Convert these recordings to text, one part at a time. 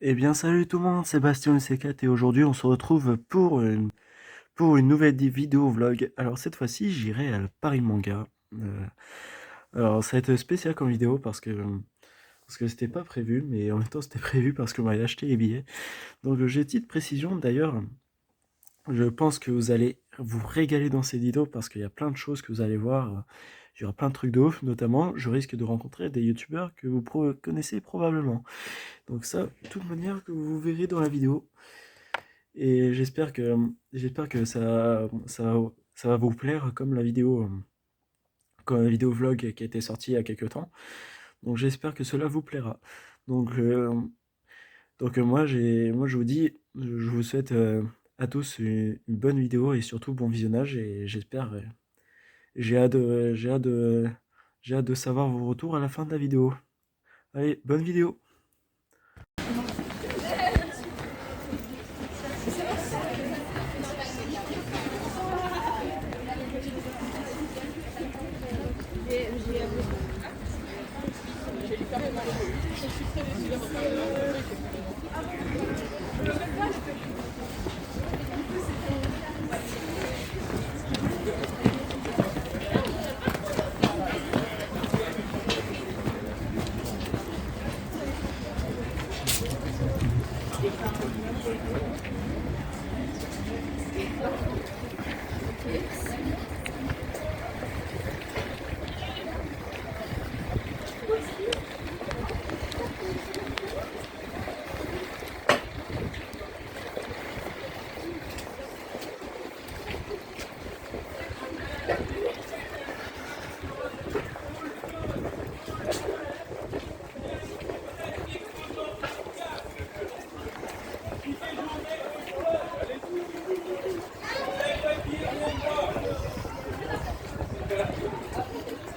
Eh bien, salut tout le monde, Sébastien C4 et aujourd'hui on se retrouve pour une nouvelle vidéo vlog. Alors cette fois-ci, j'irai à Paris Manga. Alors ça va être spécial comme vidéo parce que c'était pas prévu, mais en même temps c'était prévu parce qu'on m'avait acheté les billets. Donc j'ai une petite précision d'ailleurs, je pense que vous allez vous régaler dans cette vidéo parce qu'il y a plein de choses que vous allez voir. Il y aura plein de trucs de ouf, notamment je risque de rencontrer des youtubeurs que vous connaissez probablement. Donc ça, de toute manière, que vous verrez dans la vidéo. Et j'espère que ça va vous plaire comme la vidéo vlog qui a été sortie il y a quelques temps. Donc j'espère que cela vous plaira. Donc, euh, donc moi je vous dis, je vous souhaite à tous une bonne vidéo et surtout bon visionnage et j'ai hâte de, j'ai hâte de, j'ai hâte de savoir vos retours à la fin de la vidéo. Allez, bonne vidéo!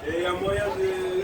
Et il y a moyen de...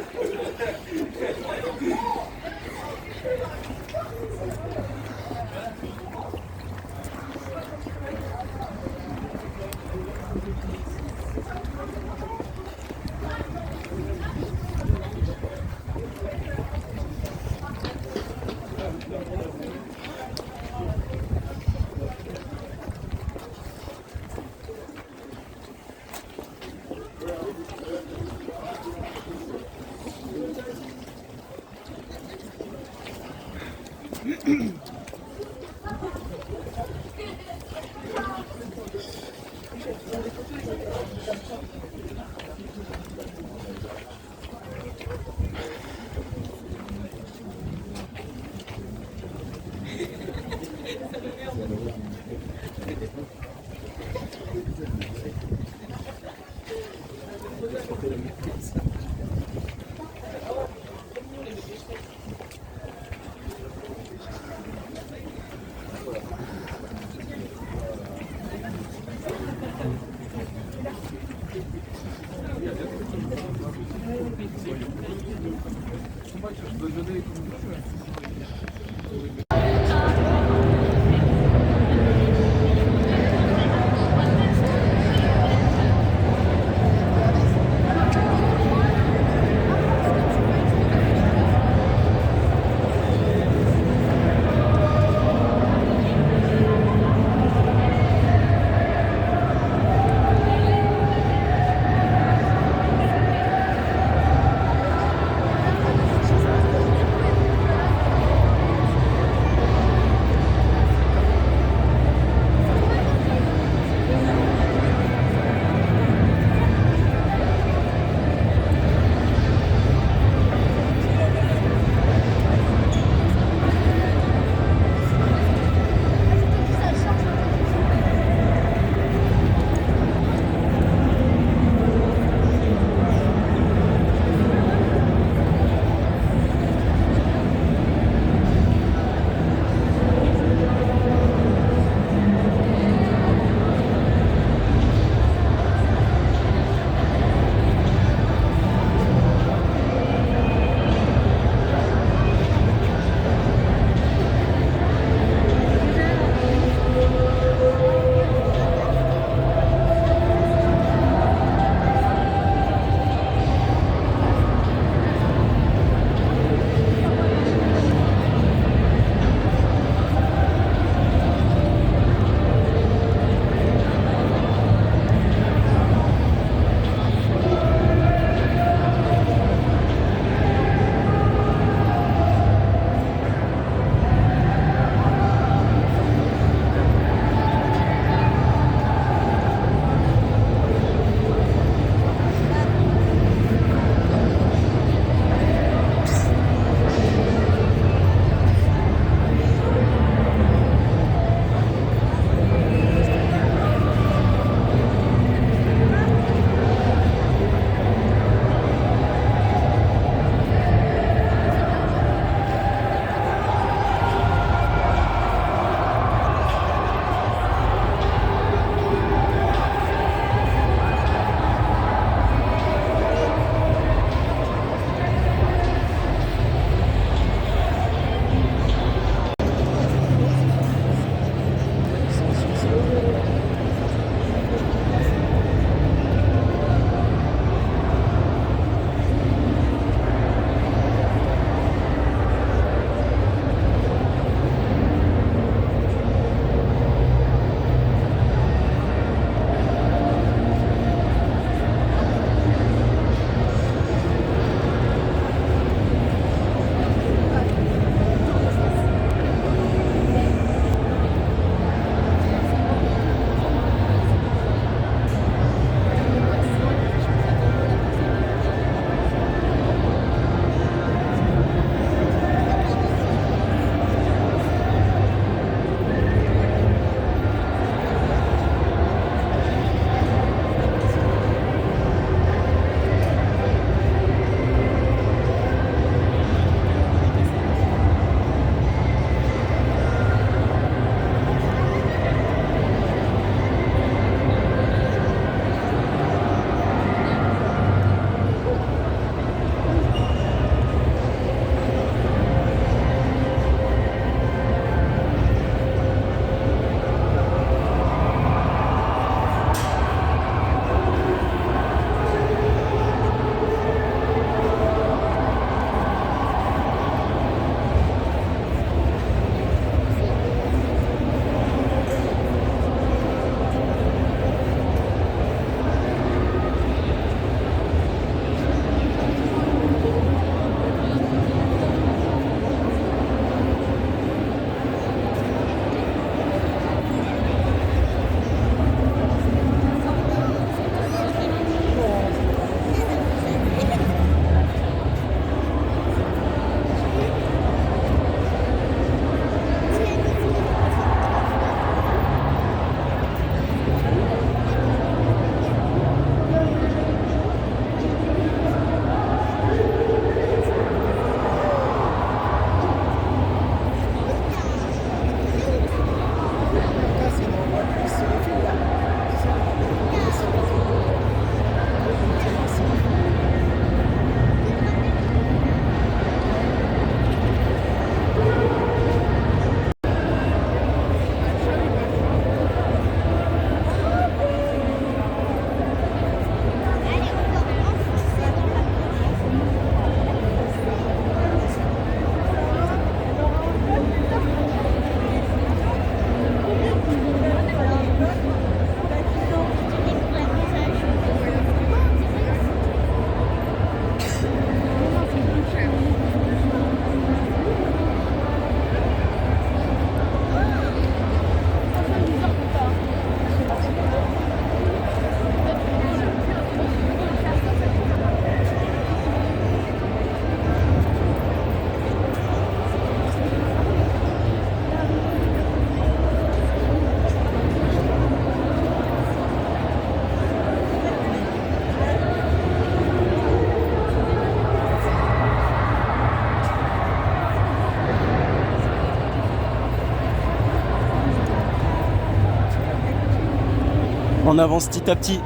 On avance petit à petit.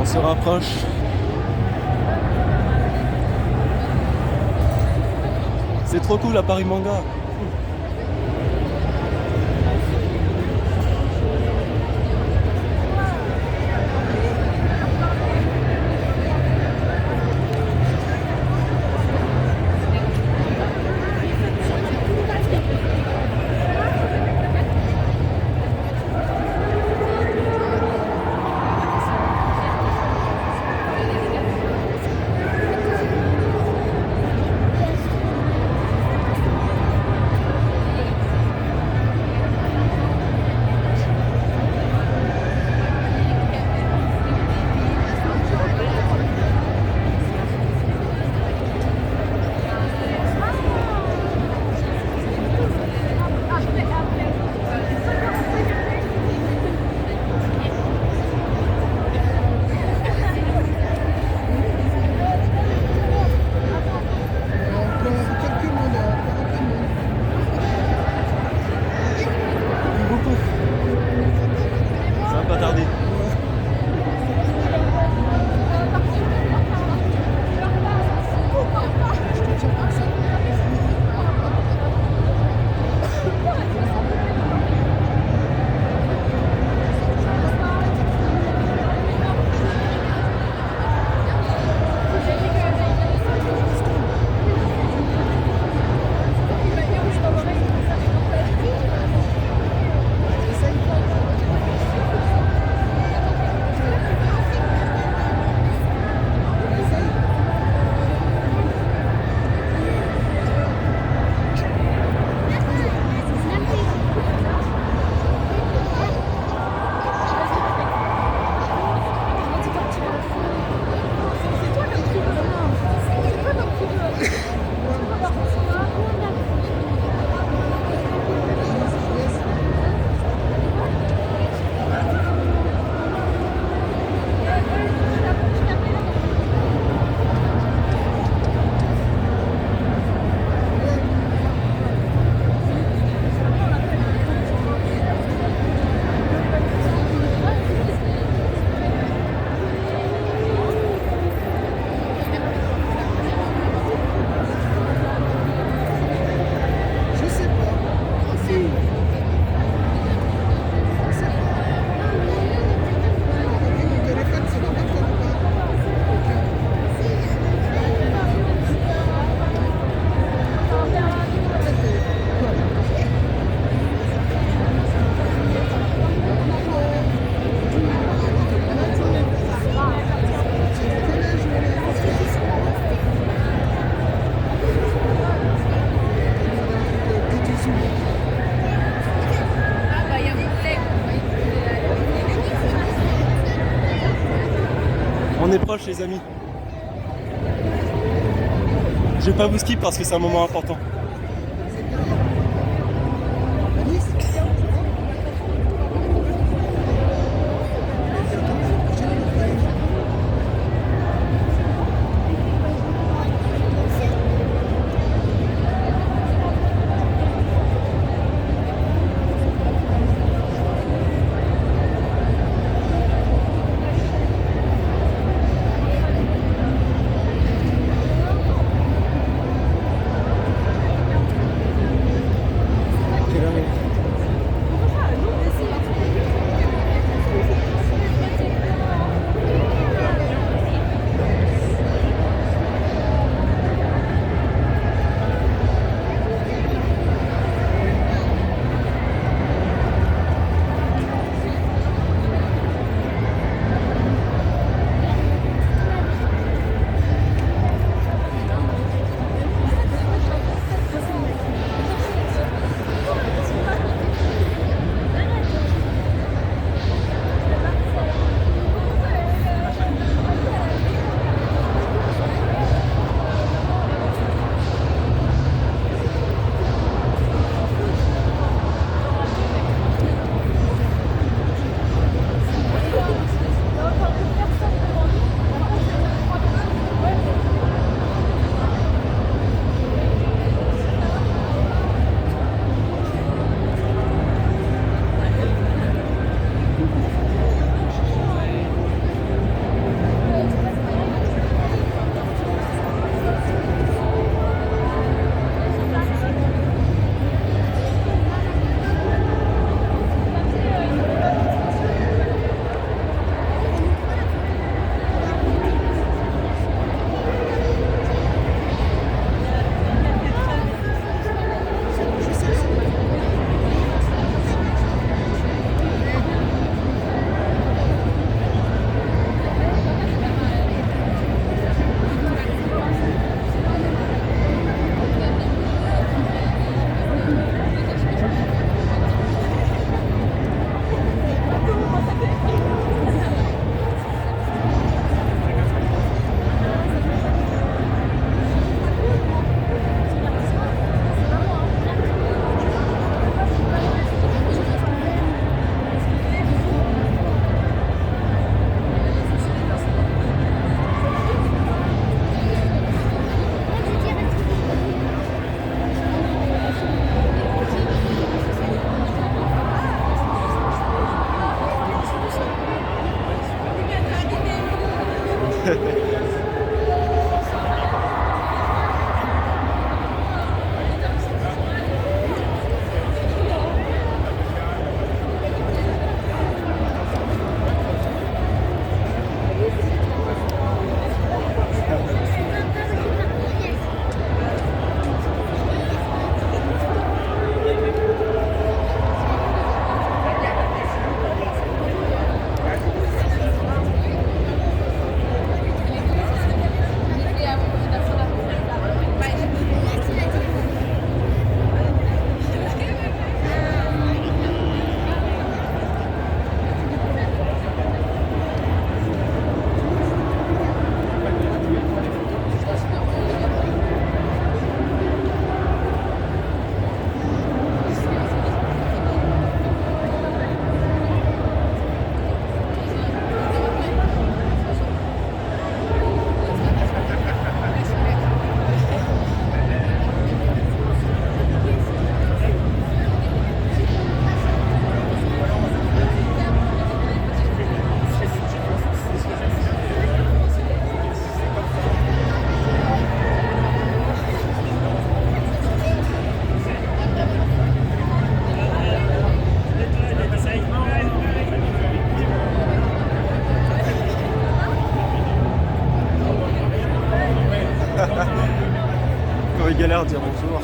On se rapproche. C'est trop cool à Paris Manga. approche les amis. Je vais pas vous skip parce que c'est un moment important. Quand il galère, dire bonjour.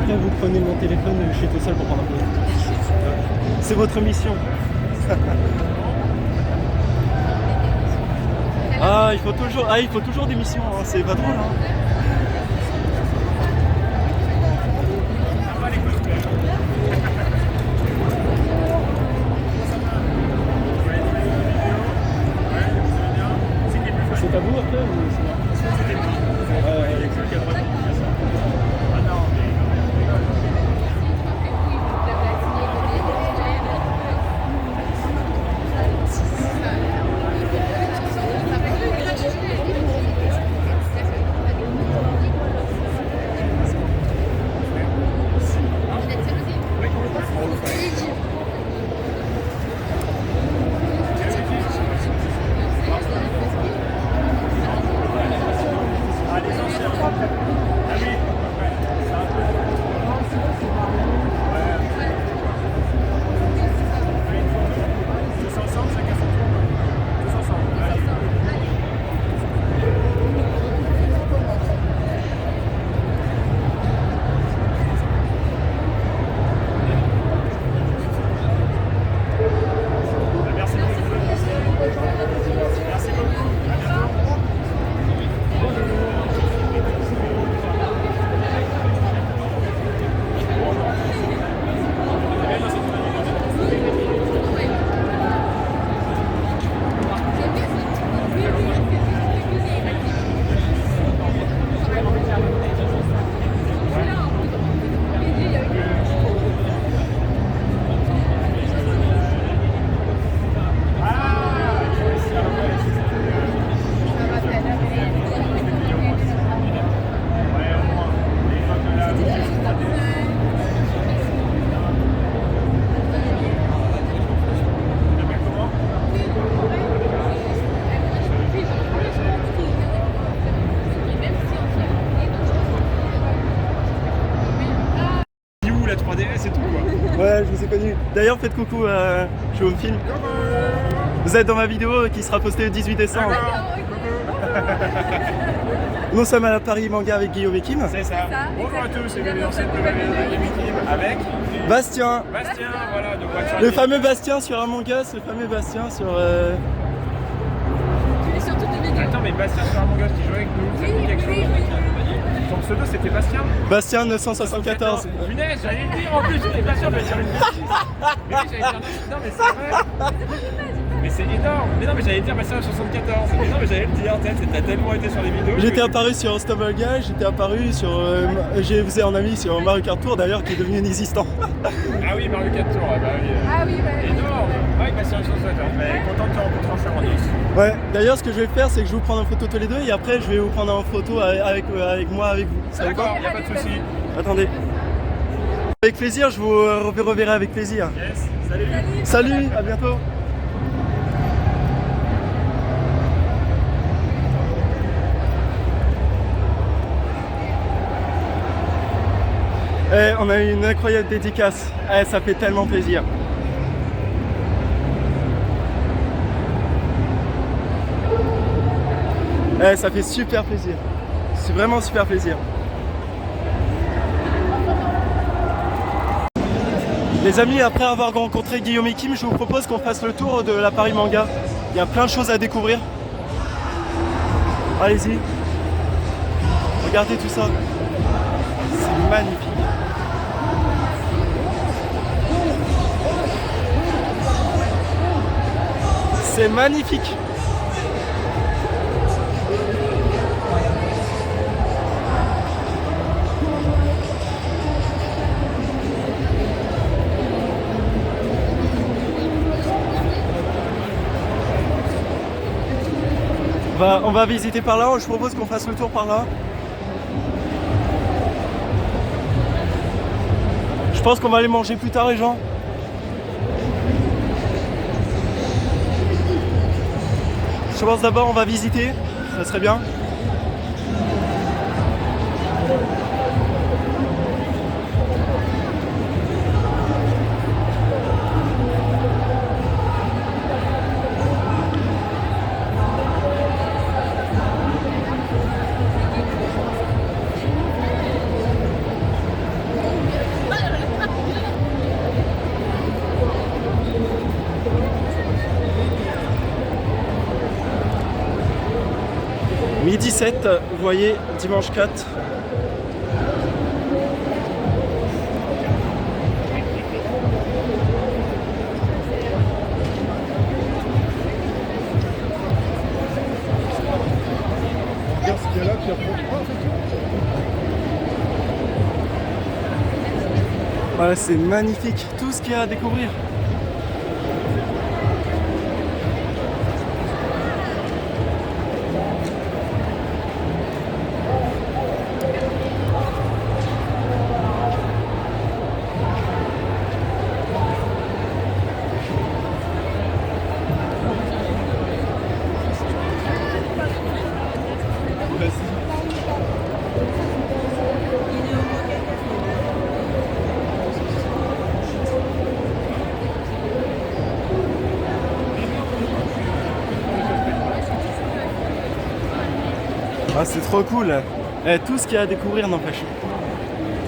après vous prenez mon téléphone, je suis tout seul pour prendre un photo. C'est votre mission. Ah, il faut toujours des missions, hein. C'est pas drôle. Hein. C'est à vous après ou c'est moi? C'est tout quoi. Ouais, je vous ai connu. D'ailleurs, faites coucou à Joe Film. Vous êtes dans ma vidéo qui sera postée le 18 décembre. Nous sommes à la Paris Manga avec Guillaume et Kim. C'est ça. Bonjour à tous et bienvenue dans cette nouvelle vidéo avec Bastien. Bastien, voilà, de Watch. Le fameux Bastien sur Among Us, le fameux Bastien sur... Et sur toutes les vidéos. Attends, mais Bastien sur Among Us qui jouait avec nous, ça dit quelque chose. Ton pseudo c'était Bastien? Bastien 974. Punaise, j'allais le dire en plus, j'étais pas sûr, j'allais dire une bêtise. Mais oui, j'allais dire non, mais c'est vrai. Mais c'est énorme. Mais non, mais j'allais dire Bastien 74. Mais non, mais j'allais le dire, t'as tellement été sur les vidéos. J'étais apparu sur Stumble Guy, j'étais apparu sur... j'ai vous ai en ami sur Mario Kart Tour d'ailleurs qui est devenu inexistant. Ah oui, Mario 4 Tour, bah oui. Ah oui, ouais. Énorme. Ouais, Bastien 74. Mais content de te rencontrer en Charente. Ouais, d'ailleurs ce que je vais faire c'est que je vais vous prendre en photo tous les deux et après je vais vous prendre en photo avec moi, avec vous. Ça vous va? D'accord, y'a pas de soucis. Attendez. Avec plaisir, je vous reverrai avec plaisir. Yes, salut. Salut, à bientôt. Eh, on a eu une incroyable dédicace. Eh, ça fait tellement plaisir. Eh, ça fait super plaisir. C'est vraiment super plaisir. Les amis, après avoir rencontré Guillaume et Kim, je vous propose qu'on fasse le tour de la Paris Manga. Il y a plein de choses à découvrir. Allez-y. Regardez tout ça. C'est magnifique. C'est magnifique. On va visiter par là, je propose qu'on fasse le tour par là. Je pense qu'on va aller manger plus tard les gens. Je pense d'abord on va visiter, ça serait bien. 17, vous voyez, dimanche 4. Regarde ce qu'il y a là qui apprend. Voilà, c'est magnifique, tout ce qu'il y a à découvrir. Ah, c'est trop cool. Tout ce qu'il y a à découvrir n'empêche.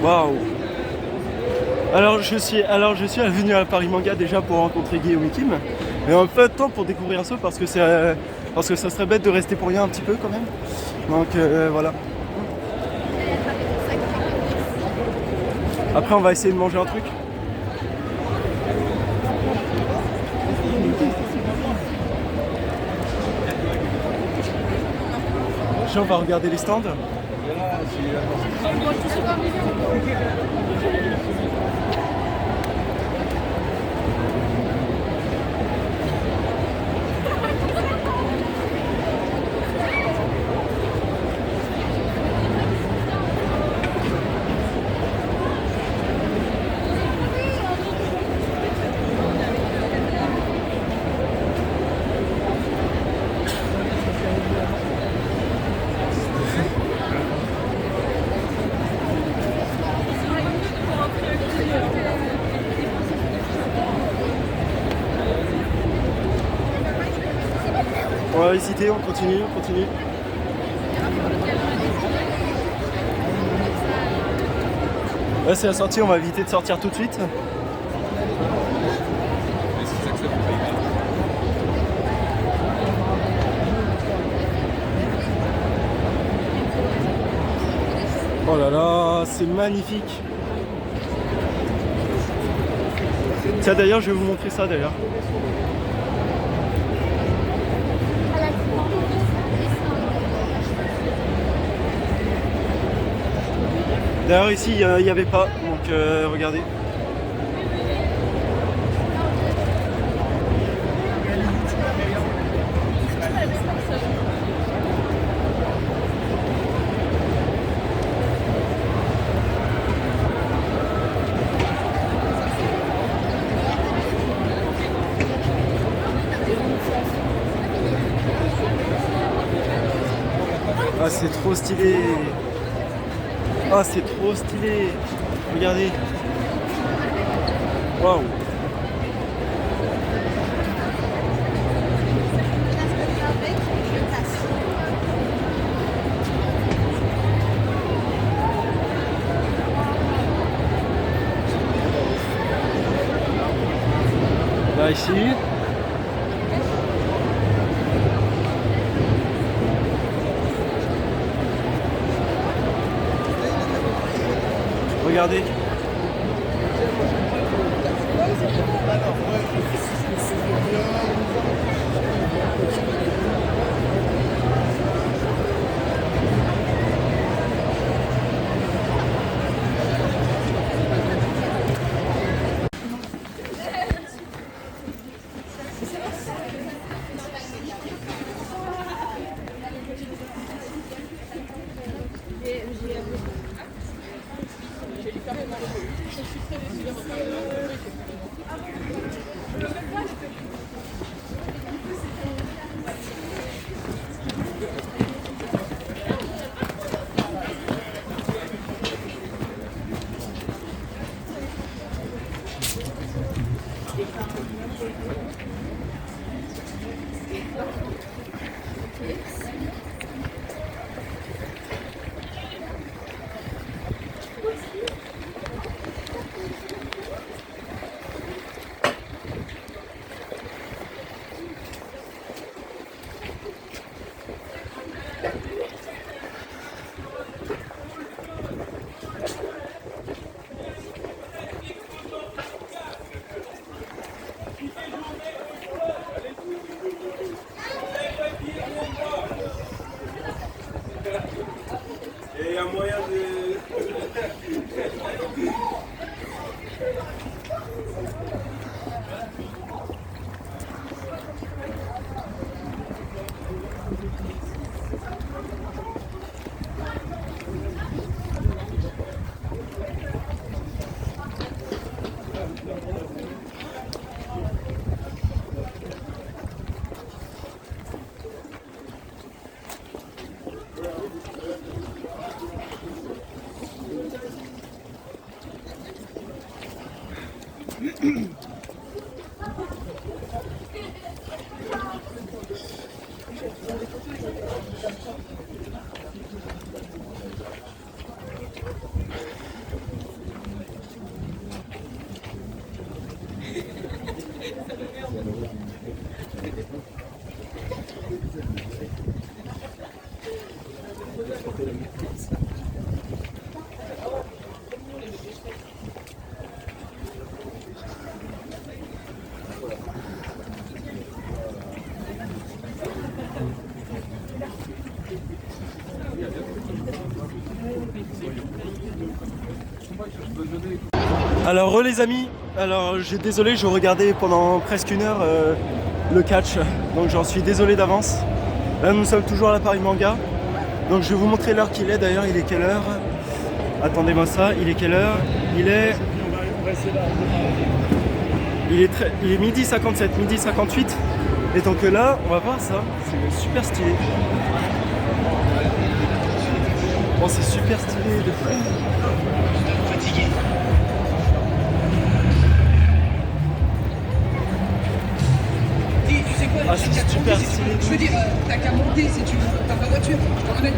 Waouh. Alors je suis venu à Paris Manga déjà pour rencontrer Guillaume et Kim, mais en peu de temps pour découvrir un peu parce que ça serait bête de rester pour rien un petit peu quand même. Donc voilà. Après on va essayer de manger un truc. On va regarder les stands. On va visiter, on continue. Là c'est la sortie, on va éviter de sortir tout de suite. Oh là là, c'est magnifique. Tiens d'ailleurs, je vais vous montrer ça d'ailleurs. D'ailleurs ici il n'y avait pas, donc regardez. Ah c'est trop stylé. Ah c'est trop stylé. Regardez. Waouh. Là ici. Regardez. Alors les amis, désolé, je regardais pendant presque une heure le catch, donc j'en suis désolé d'avance. Là nous sommes toujours à la Paris Manga, donc je vais vous montrer l'heure qu'il est. D'ailleurs il est quelle heure? Attendez-moi ça, il est quelle heure? Il est midi 57, midi 58. Et donc là, on va voir ça, c'est super stylé. Oh c'est super stylé de fou. Ah, c'est super stylé. Je veux dire, t'as qu'à monter si tu veux, t'as pas voiture, je te ramène.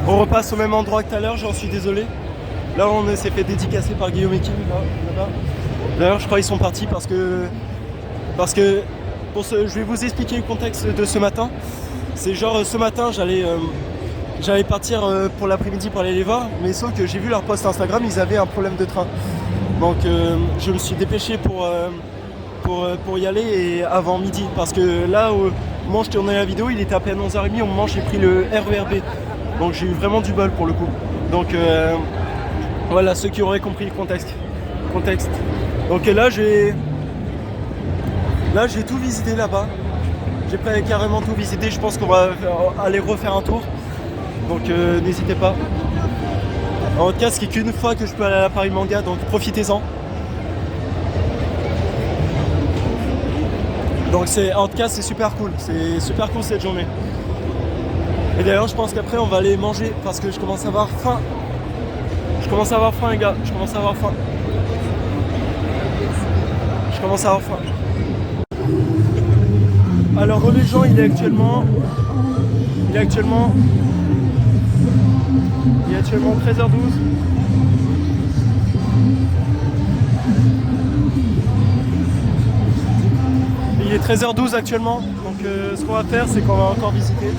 On repasse au même endroit que tout à l'heure, j'en suis désolé. Là on s'est fait dédicacer par Guillaume et Kim là-bas. D'ailleurs je crois qu'ils sont partis parce que je vais vous expliquer le contexte de ce matin. C'est genre ce matin j'allais partir pour l'après-midi pour aller les voir, mais sauf que j'ai vu leur post Instagram, ils avaient un problème de train. Donc je me suis dépêché pour y aller et avant midi, parce que là au moment où je tournais la vidéo, il était à peine 11h30, au moment où j'ai pris le RERB. Donc j'ai eu vraiment du bol pour le coup. Donc voilà ceux qui auraient compris le contexte. Donc là j'ai tout visité là-bas. J'ai carrément tout visité, je pense qu'on va aller refaire un tour. Donc n'hésitez pas. En tout cas, ce qui est qu'une fois que je peux aller à la Paris Manga, donc profitez-en. Donc en tout cas c'est super cool cette journée. Et d'ailleurs je pense qu'après on va aller manger parce que je commence à avoir faim. Les gars, je commence à avoir faim. Alors Reléjean il est actuellement 13h12. Il est 13h12 actuellement, donc ce qu'on va faire c'est qu'on va encore visiter.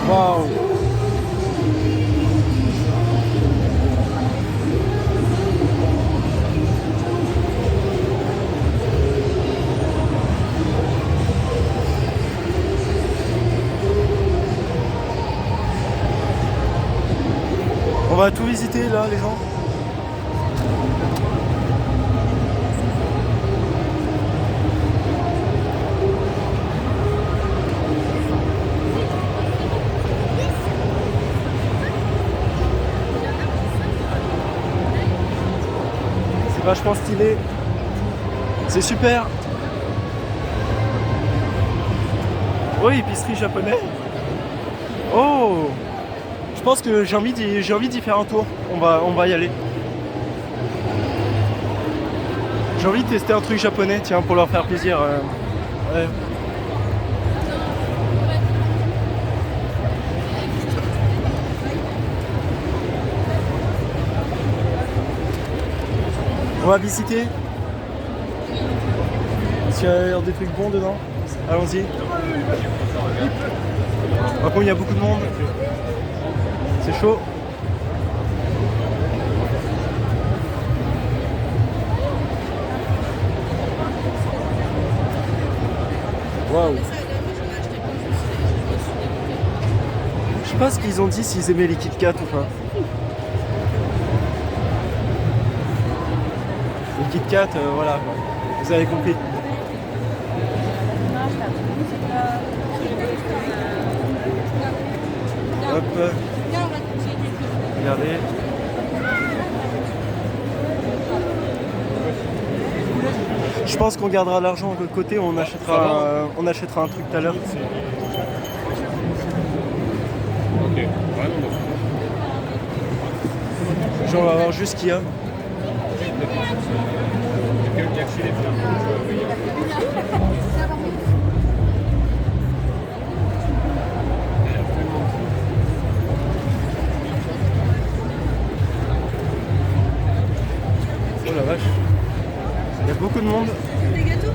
Waouh! On va tout visiter là les gens. C'est vachement stylé. C'est super. Oh, épicerie japonais. Oh! Je pense que j'ai envie d'y faire un tour. On va y aller. J'ai envie de tester un truc japonais, tiens, pour leur faire plaisir. Ouais. On va visiter. Est-ce qu'il y a des trucs bons dedans? Allons-y. Par contre, il y a beaucoup de monde. C'est chaud. Waouh. Je sais pas ce qu'ils ont dit, s'ils aimaient les Kit Kat ou pas. Les Kit Kat, voilà, vous avez compris. Hop. Regardez. Je pense qu'on gardera l'argent de côté, on achètera un truc tout à l'heure. Ok. Ouais, non, Genre, on va voir juste ce qu'il y a. quelqu'un qui a acheté les Oh la vache. Il y a beaucoup de monde. Des gâteaux?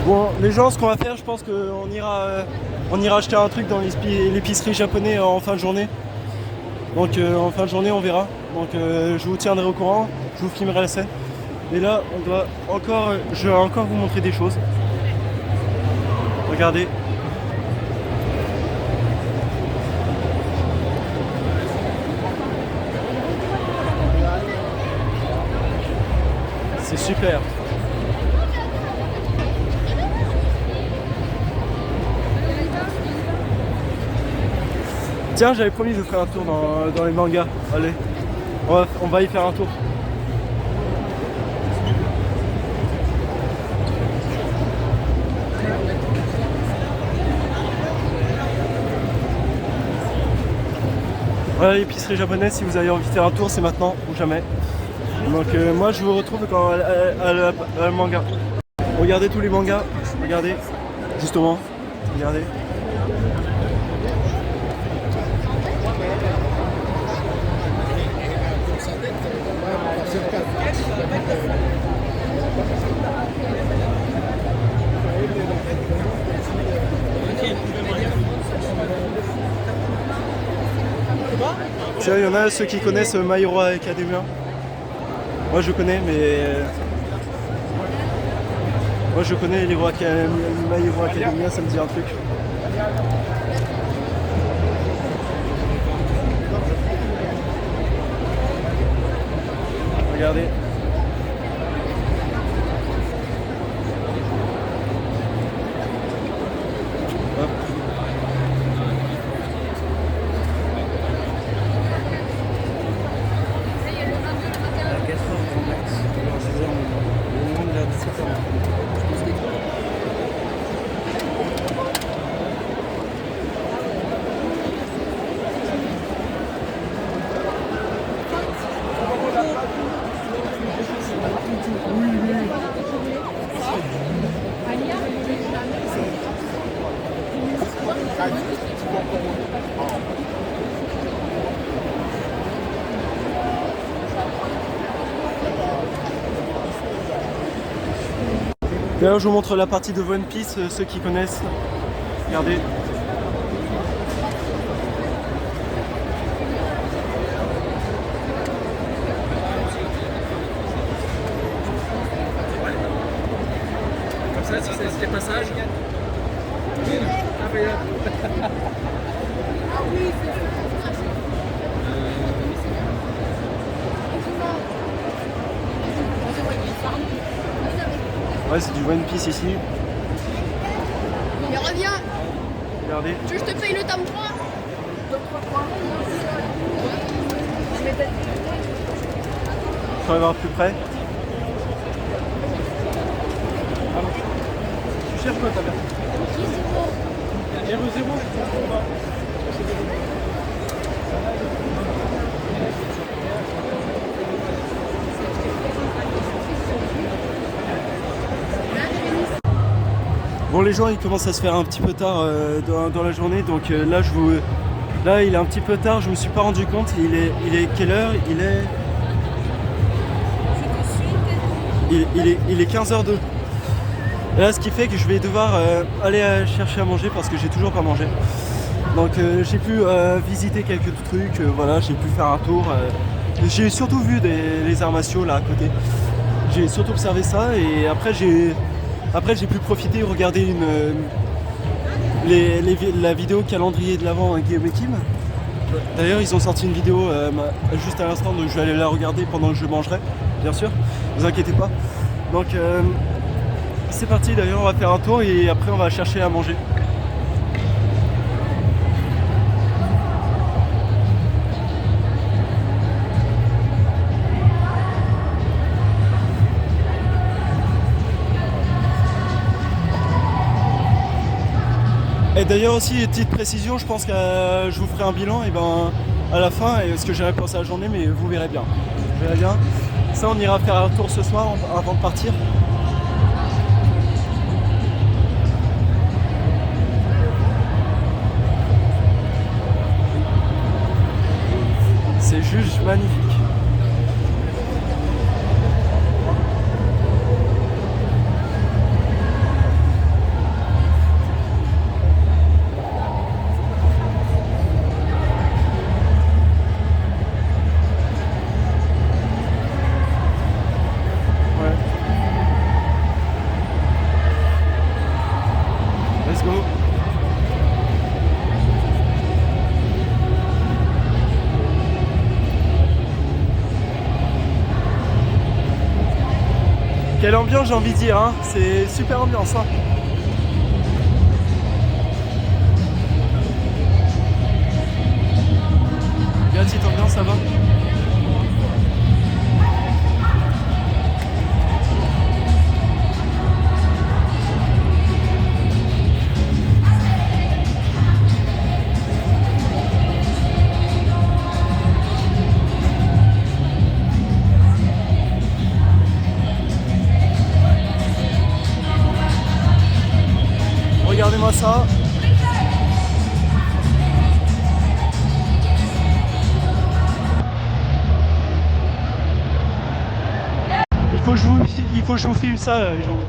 Bon, les gens, ce qu'on va faire, je pense qu'on ira acheter un truc dans l'épicerie japonais en fin de journée. Donc en fin de journée, on verra. Donc je vous tiendrai au courant, je vous filmerai la scène. Et là, je vais encore vous montrer des choses. Regardez. C'est super. Tiens, j'avais promis de faire un tour dans les mangas. Allez, on va y faire un tour. Voilà, l'épicerie japonaise, si vous avez envie de faire un tour, c'est maintenant ou jamais. Donc moi je vous retrouve quand à la manga. Regardez tous les mangas, regardez, justement, regardez. Tiens, il y en a ceux qui connaissent My Hero Academia. Moi je connais, mais moi je connais My Hero Academia, ça me dit un truc. Regardez. Hop. D'ailleurs, je vous montre la partie de One Piece, ceux qui connaissent. Regardez. Comme ça, si c'est les passages. Ouais, c'est du One Piece ici. Mais reviens. Regardez. Tu veux que je te paye le tome 3? Je vais voir plus près. Tu cherches quoi, ta mère? Bon, les gens, ils commencent à se faire un petit peu tard dans la journée, donc là il est un petit peu tard, je me suis pas rendu compte. Il est quelle heure? Il est 15h02. Là, ce qui fait que je vais devoir aller chercher à manger parce que j'ai toujours pas mangé. Donc j'ai pu visiter quelques trucs, voilà, j'ai pu faire un tour. J'ai surtout vu les arts martiaux là à côté. J'ai surtout observé ça et après j'ai pu profiter et regarder la vidéo calendrier de l'Avent Guillaume et Kim. D'ailleurs, ils ont sorti une vidéo juste à l'instant, donc je vais aller la regarder pendant que je mangerai, bien sûr. Ne vous inquiétez pas. Donc c'est parti, d'ailleurs, on va faire un tour et après on va chercher à manger. Et d'ailleurs aussi, petite précision, je pense que je vous ferai un bilan et ben, à la fin, parce que j'irai penser à la journée, mais vous verrez bien. Vous verrez bien. Ça, on ira faire un tour ce soir avant de partir. C'est juste magnifique. Ouais. Let's go. Quelle ambiance, j'ai envie de dire, hein. C'est super ambiance, hein. Bien petite ambiance, ça va. Regardez-moi ça. Il faut que je vous filme ça, les gens.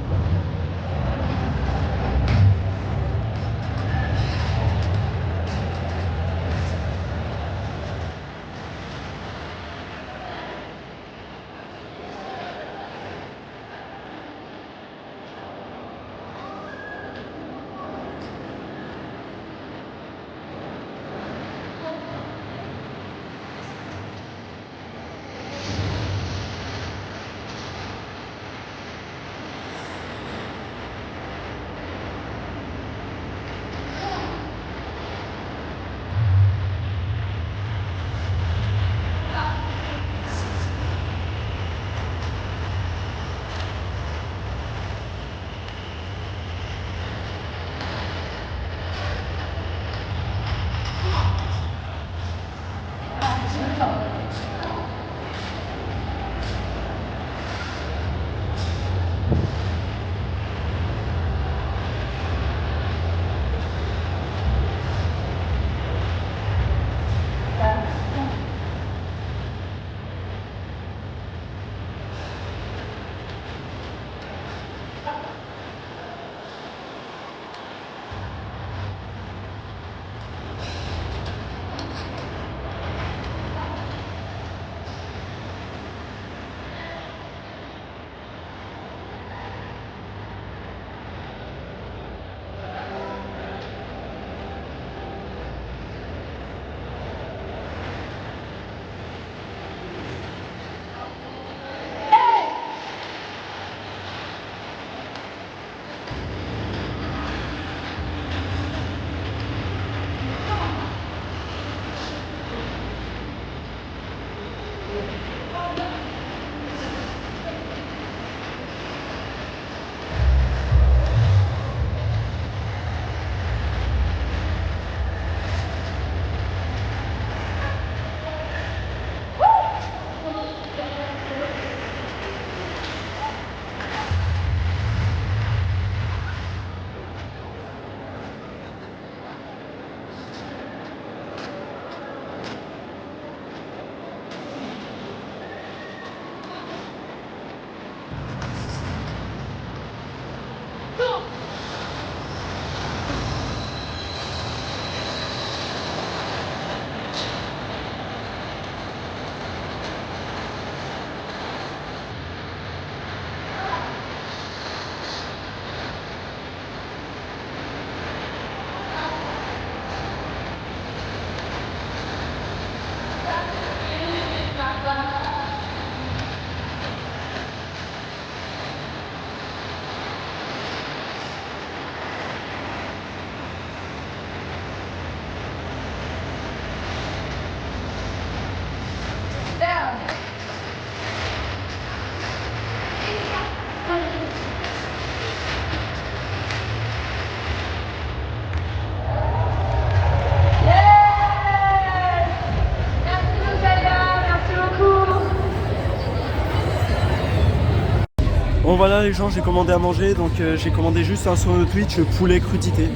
Bon voilà les gens, j'ai commandé à manger, donc j'ai commandé juste un sur le Twitch poulet crudité.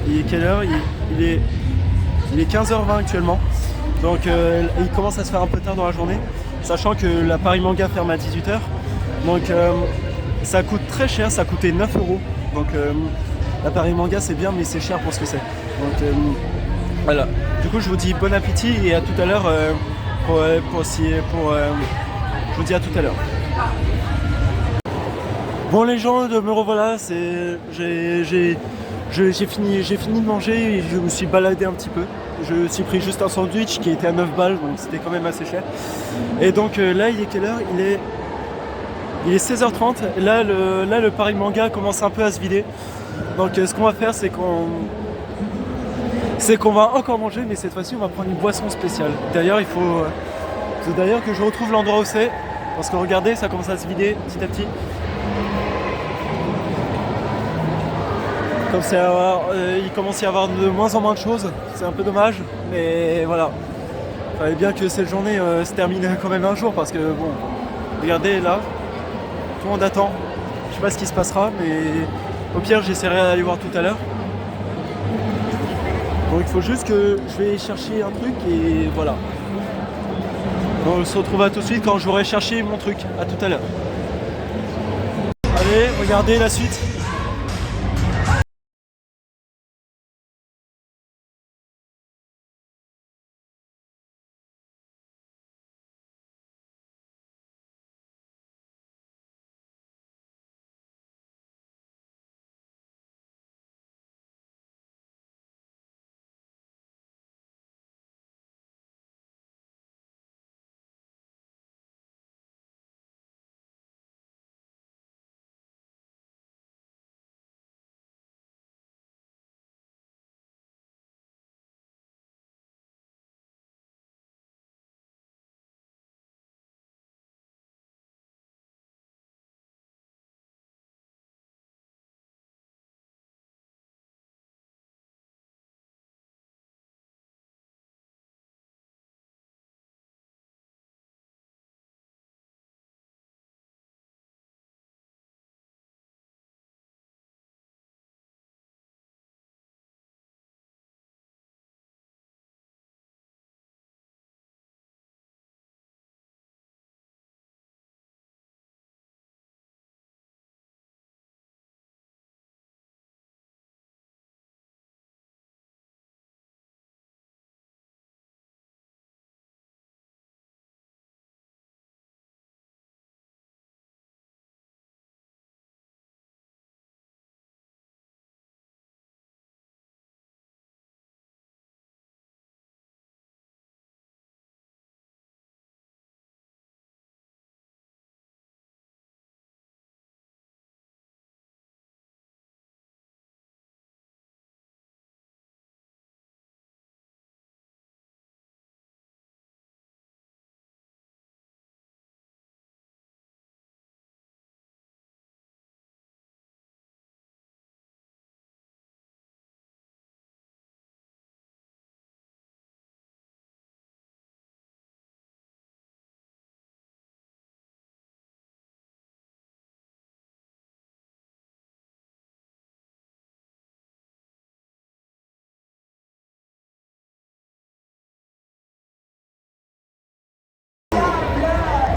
Il est quelle heure? Il est 15h20 actuellement. Donc il commence à se faire un peu tard dans la journée, sachant que la Paris Manga ferme à 18h. Donc ça coûte très cher, ça coûtait 9€. Donc la Paris Manga c'est bien mais c'est cher pour ce que c'est. Donc voilà. Du coup je vous dis bon appétit et à tout à l'heure je vous dis à tout à l'heure. Bon les gens, me revoilà, j'ai fini de manger et je me suis baladé un petit peu. Je me suis pris juste un sandwich qui était à 9 balles, donc c'était quand même assez cher. Et donc là il est quelle heure? Il est 16h30. Là le Paris Manga commence un peu à se vider. Donc ce qu'on va faire c'est qu'on va encore manger, mais cette fois-ci on va prendre une boisson spéciale. D'ailleurs il faut que je retrouve l'endroit où c'est, parce que regardez ça commence à se vider petit à petit. Comme il commence à y avoir de moins en moins de choses, c'est un peu dommage, mais voilà. Il fallait bien que cette journée se termine quand même un jour, parce que bon, regardez là, tout le monde attend. Je sais pas ce qui se passera, mais au pire j'essaierai d'aller voir tout à l'heure. Donc il faut juste que je vais chercher un truc et voilà. Donc on se retrouve à tout de suite quand j'aurai cherché mon truc. À tout à l'heure. Allez, regardez la suite.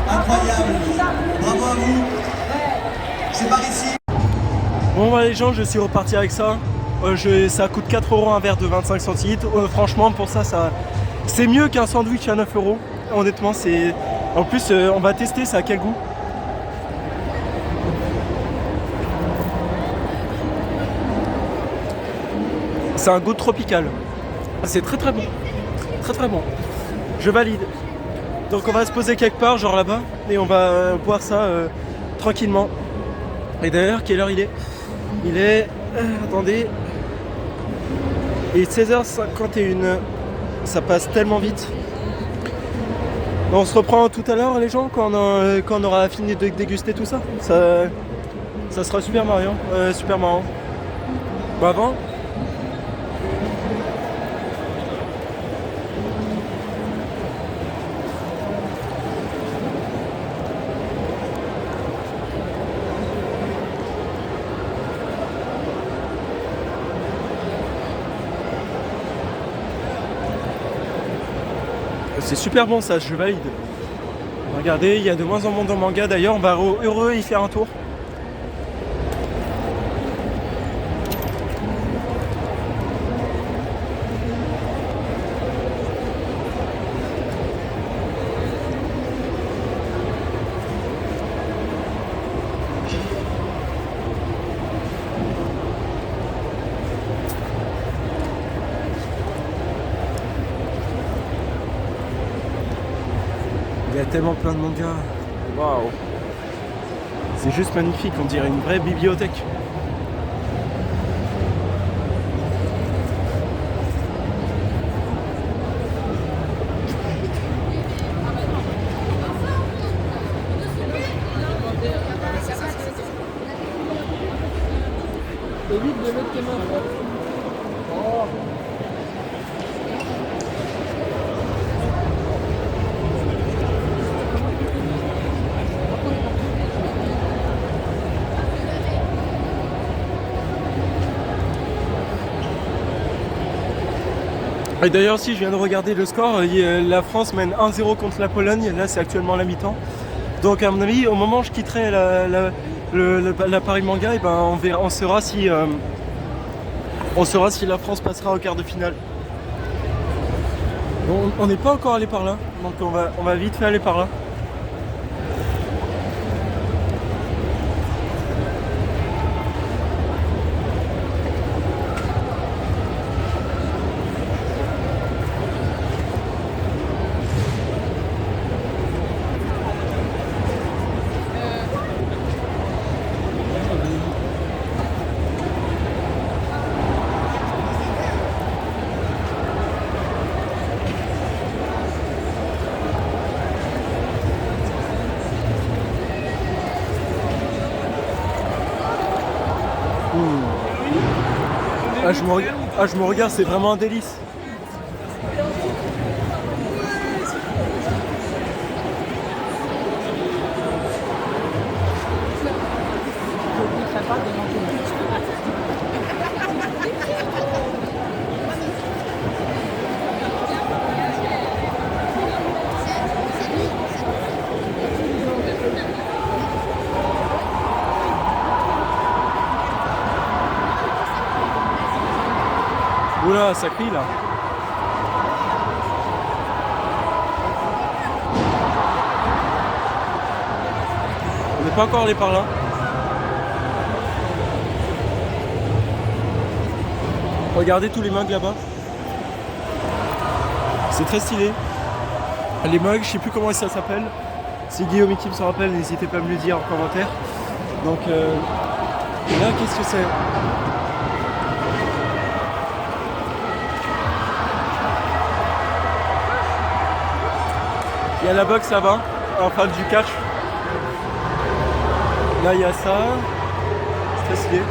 Incroyable, bravo à vous, c'est par ici. Bon bah les gens, je suis reparti avec ça. Ça coûte 4€ un verre de 25 centilitres. Franchement pour ça c'est mieux qu'un sandwich à 9€. Honnêtement c'est... En plus on va tester ça a quel goût. C'est un goût tropical. C'est très très bon. Très très bon. Je valide. Donc on va se poser quelque part, genre là-bas, et on va boire ça tranquillement. Et d'ailleurs, quelle heure il est? Il est... attendez... Il est 16h51. Ça passe tellement vite. On se reprend tout à l'heure les gens, quand on aura fini de déguster tout ça. Ça sera super marrant. Super marrant. Bon avant... C'est super bon ça, je valide. Regardez, il y a de moins en moins de mangas d'ailleurs, on va heureux y faire un tour. Il y a tellement plein de mangas. Waouh. C'est juste magnifique, on dirait une vraie bibliothèque. Évite de mettre tes mains. Et d'ailleurs, si je viens de regarder le score, la France mène 1-0 contre la Pologne. Là, c'est actuellement la mi-temps. Donc, à mon avis, au moment où je quitterai la Paris Manga, et ben, on saura si la France passera au quart de finale. Bon, on n'est pas encore allé par là, donc on va vite fait aller par là. Je me regarde, c'est vraiment un délice. Oula, ça crie là. On n'est pas encore allé par là. Regardez tous les mugs là-bas. C'est très stylé. Les mugs, je sais plus comment ça s'appelle. Si Guillaume et Kim se rappellent, n'hésitez pas à me le dire en commentaire. Donc là, qu'est-ce que c'est ? Il y a la boxe là-bas, enfin du catch. Là il y a ça. C'est très stylé.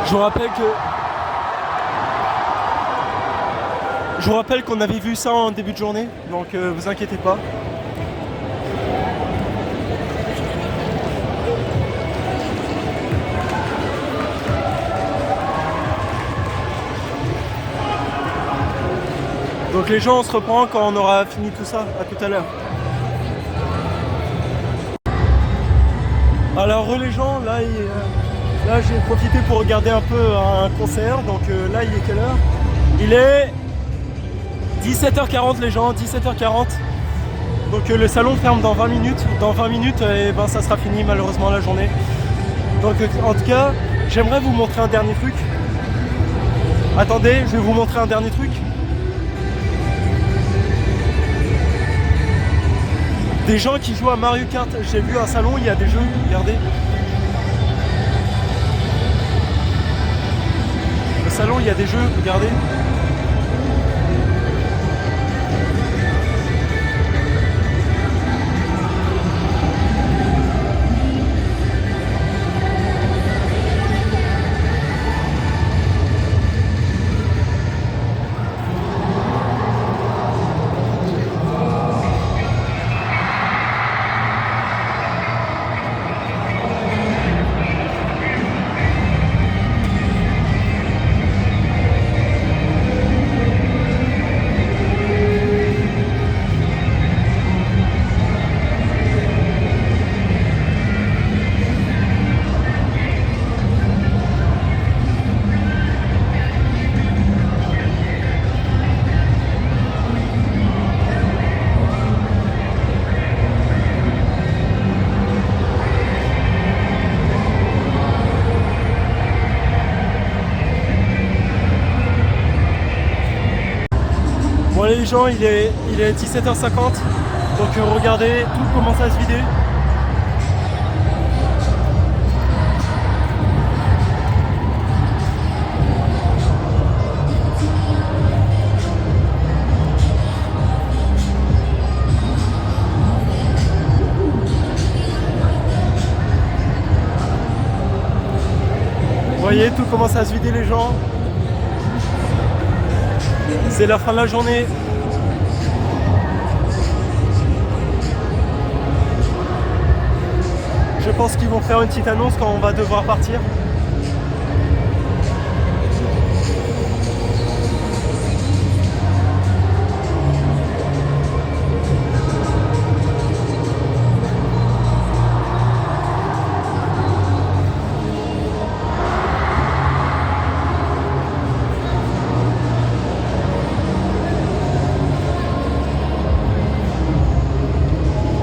Je vous rappelle qu'on avait vu ça en début de journée, donc vous inquiétez pas. Donc les gens, on se reprend quand on aura fini tout ça. À tout à l'heure. Alors les gens, là j'ai profité pour regarder un peu un concert. Donc là il est quelle heure? Il est 17h40 les gens, 17h40. Donc le salon ferme dans 20 minutes. Dans 20 minutes, et ben, ça sera fini malheureusement la journée. Donc en tout cas, j'aimerais vous montrer un dernier truc. Attendez, je vais vous montrer un dernier truc. Des gens qui jouent à Mario Kart. J'ai vu un salon, il y a des jeux, regardez. Le salon, il y a des jeux, regardez. gens, il est 17h50. Donc regardez, tout commence à se vider. Vous voyez, tout commence à se vider les gens. C'est la fin de la journée. Je pense qu'ils vont faire une petite annonce quand on va devoir partir.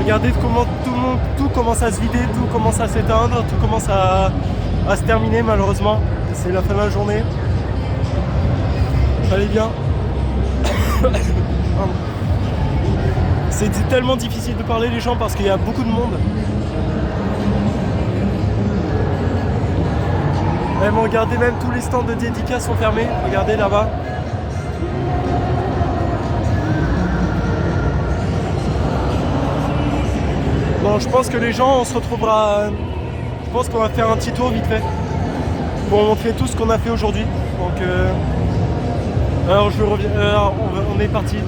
Regardez comment tout commence à se vider, tout commence à s'éteindre, tout commence à se terminer malheureusement. C'est la fin de la journée. Allez bien. C'est tellement difficile de parler les gens parce qu'il y a beaucoup de monde. Même regardez, même tous les stands de dédicaces sont fermés. Regardez là-bas. Bon, je pense que les gens, on se retrouvera. Je pense qu'on va faire un petit tour vite fait pour montrer tout ce qu'on a fait aujourd'hui. Donc, alors je reviens. On est parti.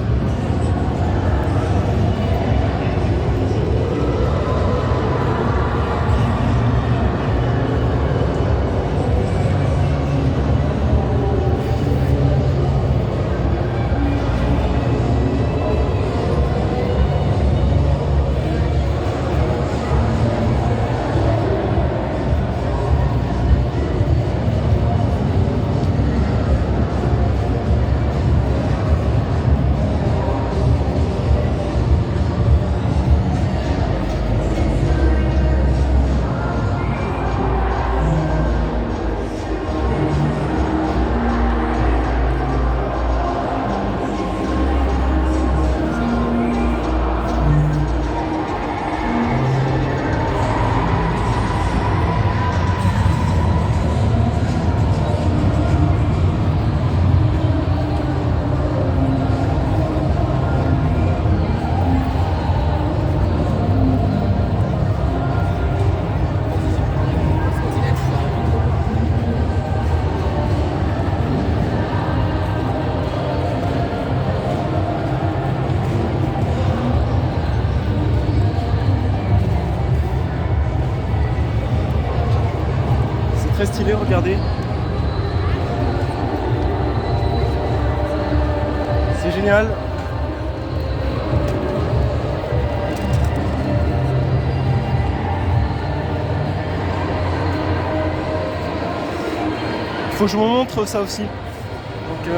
Très stylé, regardez. C'est génial. Il faut que je vous montre ça aussi. Donc,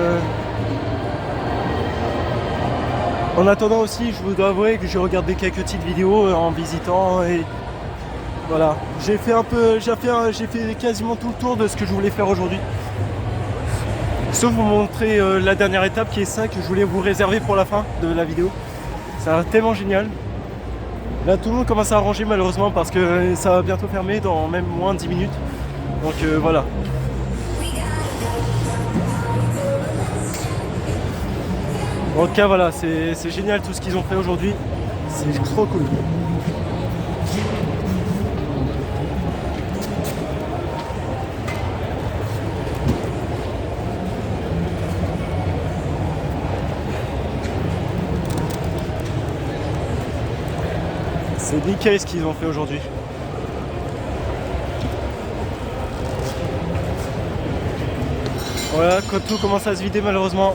en attendant aussi, je vous dois avouer que j'ai regardé quelques petites vidéos en visitant et voilà, j'ai fait quasiment tout le tour de ce que je voulais faire aujourd'hui. Sauf vous montrer la dernière étape qui est ça que je voulais vous réserver pour la fin de la vidéo. Ça va tellement génial. Là tout le monde commence à ranger malheureusement parce que ça va bientôt fermer dans même moins de 10 minutes. Donc voilà. En tout cas voilà, c'est génial tout ce qu'ils ont fait aujourd'hui. C'est trop cool. C'est nickel ce qu'ils ont fait aujourd'hui. Voilà, quand tout commence à se vider malheureusement.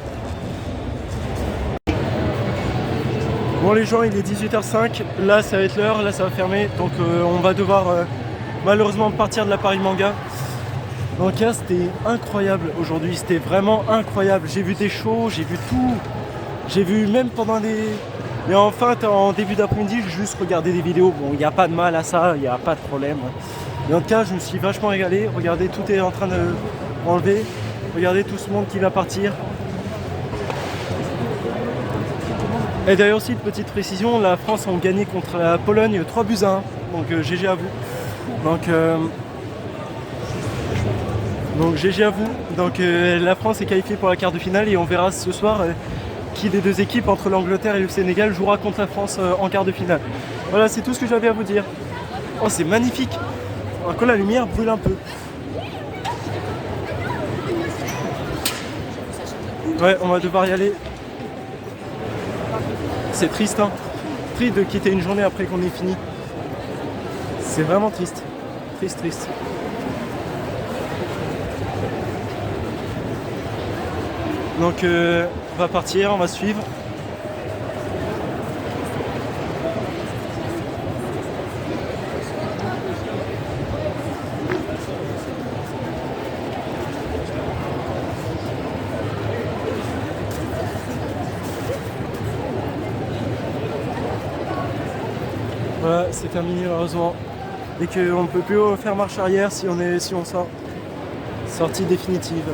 Bon les gens, il est 18h05, là ça va être l'heure, là ça va fermer, donc on va devoir malheureusement partir de la Paris Manga. Donc là c'était incroyable aujourd'hui, c'était vraiment incroyable. J'ai vu des shows, j'ai vu tout, j'ai vu même pendant des... Mais enfin, en début d'après-midi, j'ai juste regardé des vidéos. Bon, il n'y a pas de mal à ça, il n'y a pas de problème. Mais en tout cas, je me suis vachement régalé. Regardez, tout est en train de enlever. Regardez tout ce monde qui va partir. Et d'ailleurs aussi, une petite précision, la France a gagné contre la Pologne 3-1, donc GG à vous. Donc GG à vous. Donc la France est qualifiée pour la quart de finale et on verra ce soir qui des deux équipes entre l'Angleterre et le Sénégal jouera contre la France en quart de finale. Voilà, c'est tout ce que j'avais à vous dire. Oh, c'est magnifique. Alors que la lumière brûle un peu. Ouais, on va devoir y aller. C'est triste, hein. Triste de quitter une journée après qu'on ait fini. C'est vraiment triste. Triste. Donc on va partir, on va suivre. Voilà, c'est terminé malheureusement. Et qu'on ne peut plus faire marche arrière si on sort. Sortie définitive.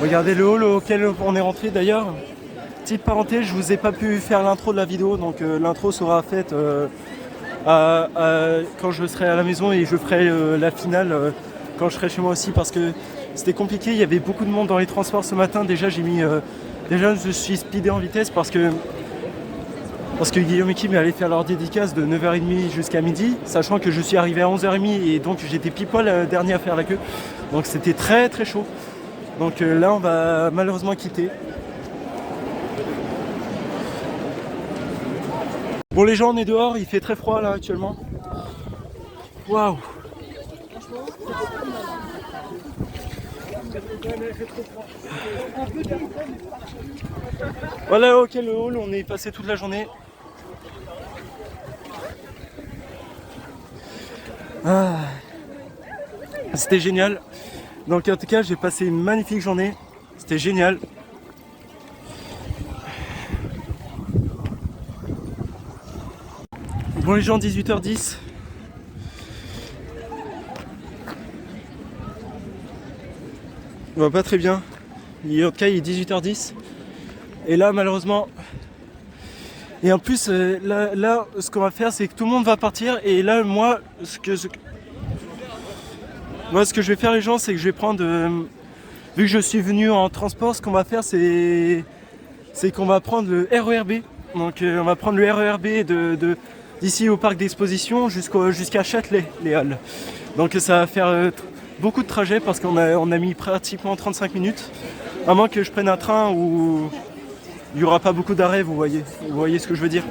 Regardez le hall auquel on est rentré d'ailleurs. Petite parenthèse, je vous ai pas pu faire l'intro de la vidéo, donc l'intro sera faite quand je serai à la maison et je ferai la finale quand je serai chez moi aussi parce que c'était compliqué, il y avait beaucoup de monde dans les transports ce matin. Déjà je suis speedé en vitesse parce que Guillaume et Kim allaient faire leur dédicace de 9h30 jusqu'à midi, sachant que je suis arrivé à 11h30 et donc j'étais pile poil dernier à faire la queue. Donc c'était très très chaud. Donc là on va malheureusement quitter. Bon les gens, on est dehors, il fait très froid là actuellement. Waouh. Voilà, ok, le hall, on est passé toute la journée. Ah. C'était génial. Donc en tout cas, j'ai passé une magnifique journée. C'était génial. Bon les gens, 18h10. On va pas très bien. En tout cas, il est 18h10. Et là, malheureusement... Et en plus, là, ce qu'on va faire, c'est que tout le monde va partir. Et là, moi, ce que je vais faire, les gens, c'est que je vais prendre... vu que je suis venu en transport, ce qu'on va faire, c'est qu'on va prendre le RERB. Donc, on va prendre le RERB d'ici au parc d'exposition jusqu'à Châtelet, les Halles. Donc, ça va faire... beaucoup de trajets parce qu'on a mis pratiquement 35 minutes. À moins que je prenne un train où il n'y aura pas beaucoup d'arrêts, vous voyez ce que je veux dire.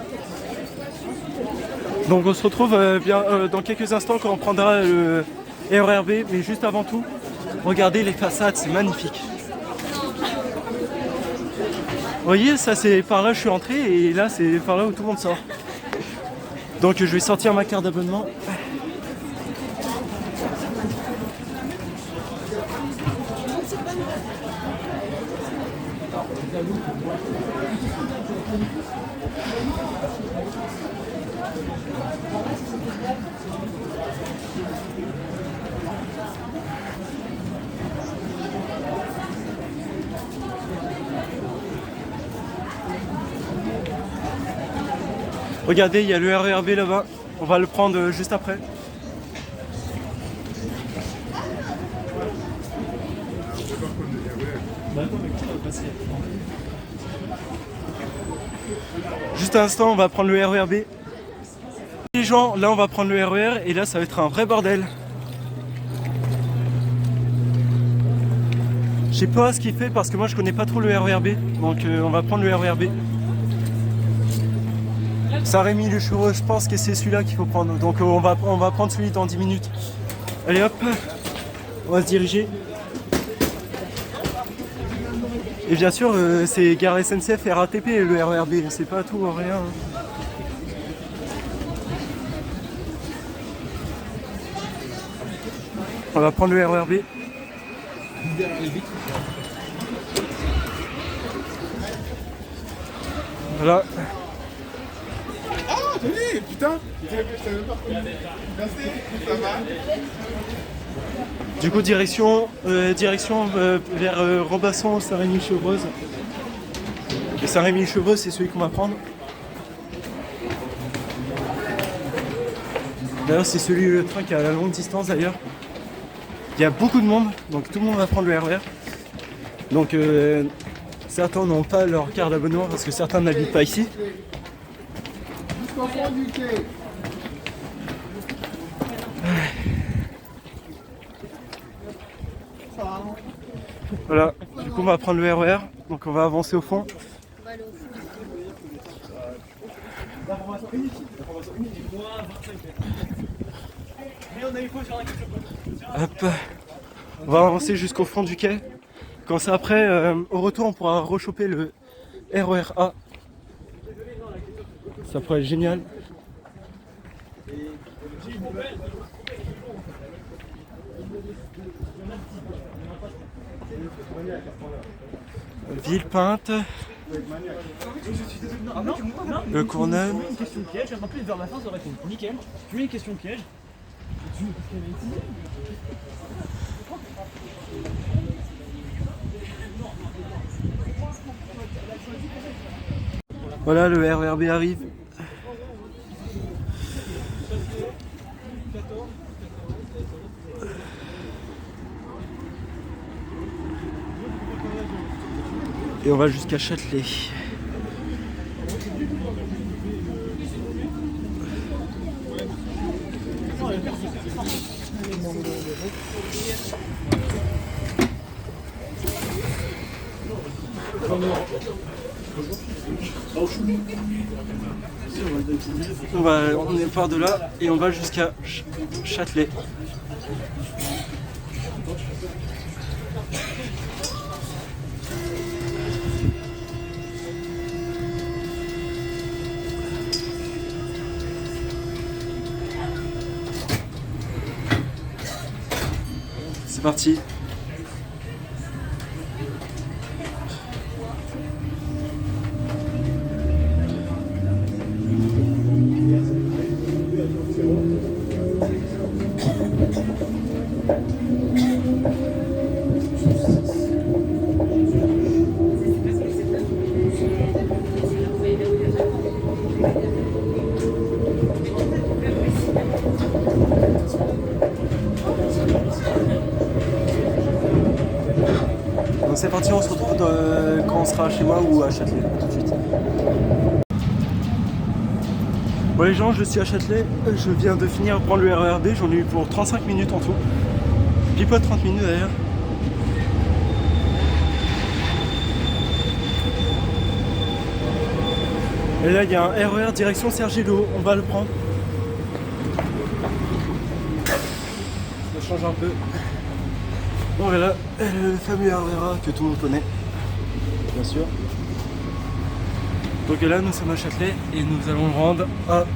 Donc on se retrouve dans quelques instants quand on prendra le RERB, mais juste avant tout, regardez les façades, c'est magnifique. Vous voyez, ça c'est par là que je suis entré et là c'est par là où tout le monde sort. Donc je vais sortir ma carte d'abonnement. Regardez, il y a le RERB là-bas. On va le prendre juste après. Juste un instant, on va prendre le RERB. Les gens, là on va prendre le RER et là ça va être un vrai bordel. Je sais pas ce qu'il fait parce que moi je connais pas trop le RERB. Donc on va prendre le RERB. Saint-Rémy-le-Chevreul, je pense que c'est celui-là qu'il faut prendre. Donc on va prendre celui dans 10 minutes. Allez hop, on va se diriger. Et bien sûr, c'est gare SNCF et RATP le RERB, c'est pas tout, rien. On va prendre le RERB. Voilà. putain, je t'avais même pas reconnu. Merci, ça va. Du coup, direction vers Robasson, Saint-Rémy-Chevreuse. Et Saint-Rémy-Chevreuse, c'est celui qu'on va prendre. D'ailleurs, c'est le train qui est à la longue distance d'ailleurs. Il y a beaucoup de monde, donc tout le monde va prendre le RER. Donc certains n'ont pas leur carte d'abonnement parce que certains n'habitent pas ici. Jusqu'au fond du quai. Voilà, du coup on va prendre le RER, donc on va avancer au fond. On va aller au fond. Hop. On va avancer jusqu'au fond du quai. Comme ça après, au retour on pourra rechoper le RER A. Ça pourrait être génial. Villepinte, le Courneuve. Une question piège, en plus vers la fin ça aurait été nickel. Tu mets une question piège. Voilà, le RERB arrive. Et on va jusqu'à Châtelet. On part de là et on va jusqu'à Châtelet. C'est parti. Donc c'est parti, on se retrouve quand on sera chez moi ou à Châtelet, tout de suite. Bon les gens, je suis à Châtelet, je viens de finir de prendre le RERB, j'en ai eu pour 35 minutes en tout. Puis pas 30 minutes d'ailleurs. Et là il y a un RER direction Cergy-le-Haut, on va le prendre. Ça change un peu. Bon voilà, le fameux RER que tout le monde connaît, bien sûr. Donc là nous sommes à Châtelet et nous allons rendre à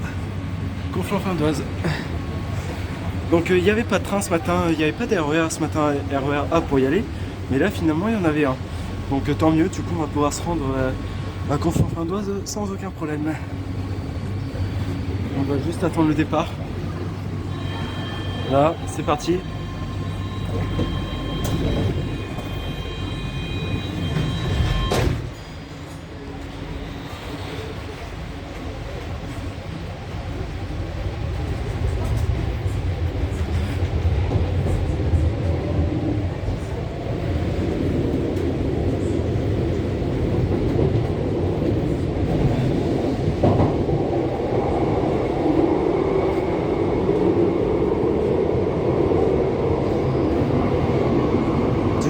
Conflans-Fin-d'Oise. Donc il n'y avait pas de train ce matin, il n'y avait pas d'RER ce matin, RER A pour y aller, mais là finalement il y en avait un. Donc tant mieux, du coup on va pouvoir se rendre à Conflans-Fin-d'Oise sans aucun problème. On va juste attendre le départ. Là, c'est parti.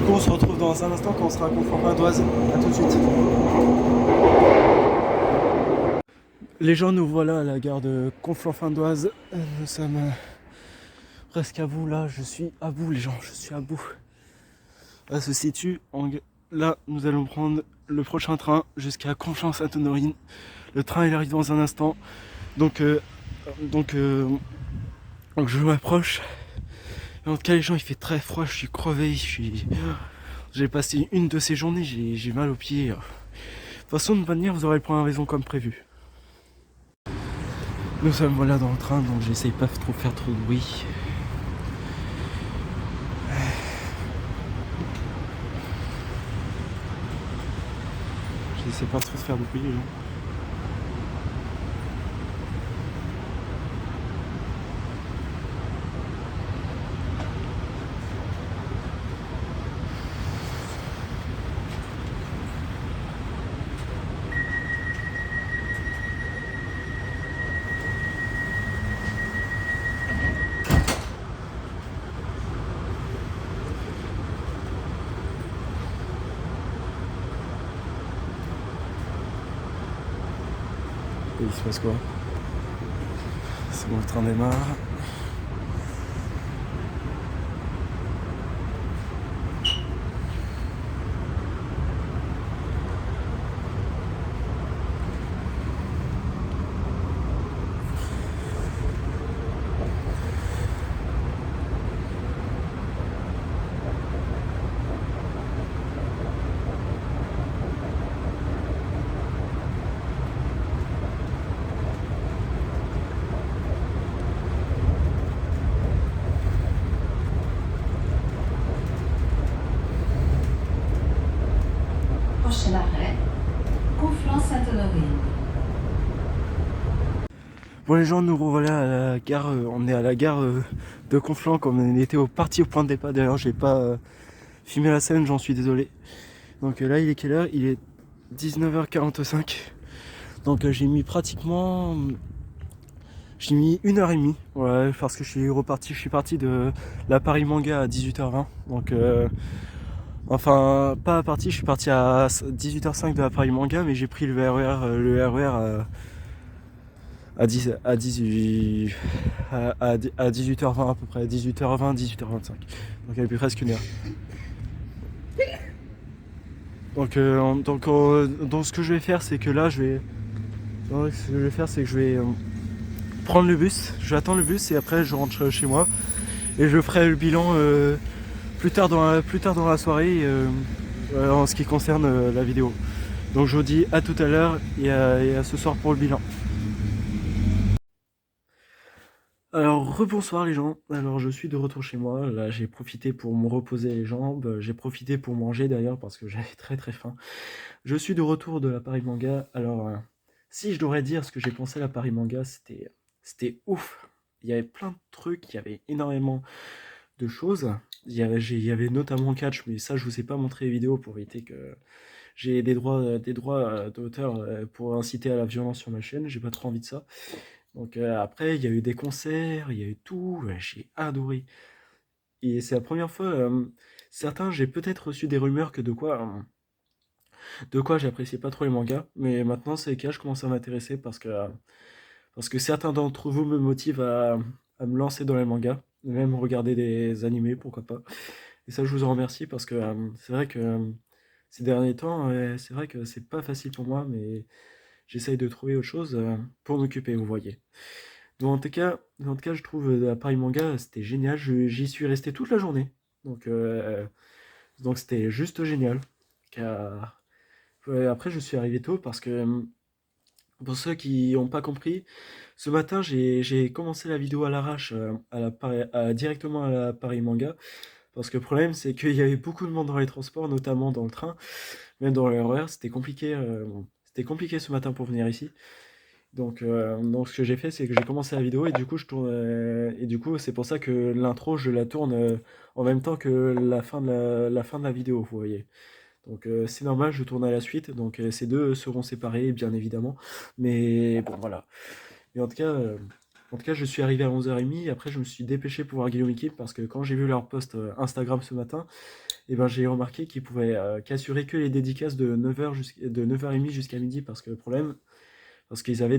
On se retrouve dans un instant quand on sera à Conflans-Fin-d'Oise. A tout de suite. Les gens, nous voilà à la gare de Conflans-Fin-d'Oise. Nous sommes presque à bout. Là, je suis à bout, les gens. Je suis à bout. Là se situe. Là, nous allons prendre le prochain train jusqu'à Conflans-Sainte-Honorine. Le train, il arrive dans un instant. Donc je m'approche. En tout cas les gens, il fait très froid, je suis crevé, j'ai passé une de ces journées, j'ai mal aux pieds. De toute façon, de toute manière, vous aurez le point à raison comme prévu. Nous sommes voilà dans le train, donc j'essaye pas trop faire trop de bruit. J'essaie pas trop de faire de bruit, les gens. Et il se passe quoi? C'est bon, le train démarre. Prochain arrêt, Conflans-Sainte-Honorine. Bon les gens, nous revoilà à la gare, on est à la gare de Conflans comme on était parti au point de départ. D'ailleurs j'ai pas filmé la scène, j'en suis désolé. Donc là il est quelle heure? Il est 19h45. Donc j'ai mis pratiquement... J'ai mis 1h30, ouais, parce que je suis parti de la Paris Manga à 18h20. Donc enfin pas parti, je suis parti à 18h05 de la Paris Manga, mais j'ai pris le RER à 18h20 à peu près, 18h20, 18h25. Donc il y avait presque une heure. Donc ce que je vais faire, c'est que là je vais prendre le bus, je vais attendre le bus et après je rentre chez moi et je ferai le bilan plus tard dans la soirée en ce qui concerne la vidéo. Donc je vous dis à tout à l'heure et à ce soir pour le bilan. Alors rebonsoir les gens, alors je suis de retour chez moi, là j'ai profité pour me reposer les jambes, j'ai profité pour manger d'ailleurs parce que j'avais très très faim. Je suis de retour de la Paris Manga, alors si je devrais dire ce que j'ai pensé à la Paris Manga, c'était ouf. Il y avait plein de trucs, il y avait énormément de choses, il y avait notamment catch, mais ça je vous ai pas montré les vidéos pour éviter que j'ai des droits d'auteur pour inciter à la violence sur ma chaîne, j'ai pas trop envie de ça. Donc après, il y a eu des concerts, il y a eu tout, j'ai adoré. Et c'est la première fois, certains, j'ai peut-être reçu des rumeurs que de quoi j'appréciais pas trop les mangas, mais maintenant c'est le cas, je commence à m'intéresser parce que certains d'entre vous me motivent à me lancer dans les mangas, même regarder des animés, pourquoi pas. Et ça, je vous en remercie parce que c'est vrai que ces derniers temps, c'est vrai que c'est pas facile pour moi, mais j'essaye de trouver autre chose pour m'occuper, vous voyez. Donc, en tout cas, je trouve la Paris Manga, c'était génial. J'y suis resté toute la journée. Donc c'était juste génial. Ouais, après, je suis arrivé tôt parce que, pour ceux qui n'ont pas compris, ce matin, j'ai commencé la vidéo à l'arrache, directement à la Paris Manga. Parce que le problème, c'est qu'il y avait beaucoup de monde dans les transports, notamment dans le train, même dans le RER. C'était compliqué ce matin pour venir ici. Donc ce que j'ai fait, c'est que j'ai commencé la vidéo et du coup, c'est pour ça que l'intro, je la tourne en même temps que la fin de la vidéo, vous voyez. Donc c'est normal, je tourne à la suite, donc ces deux seront séparés, bien évidemment. Mais bon, voilà. Et en tout cas, je suis arrivé à 11h30, après je me suis dépêché pour voir Guillaume Kim, parce que quand j'ai vu leur post Instagram ce matin, et ben, j'ai remarqué qu'ils pouvaient qu'assurer que les dédicaces de 9h30 jusqu'à midi, parce qu'ils auraient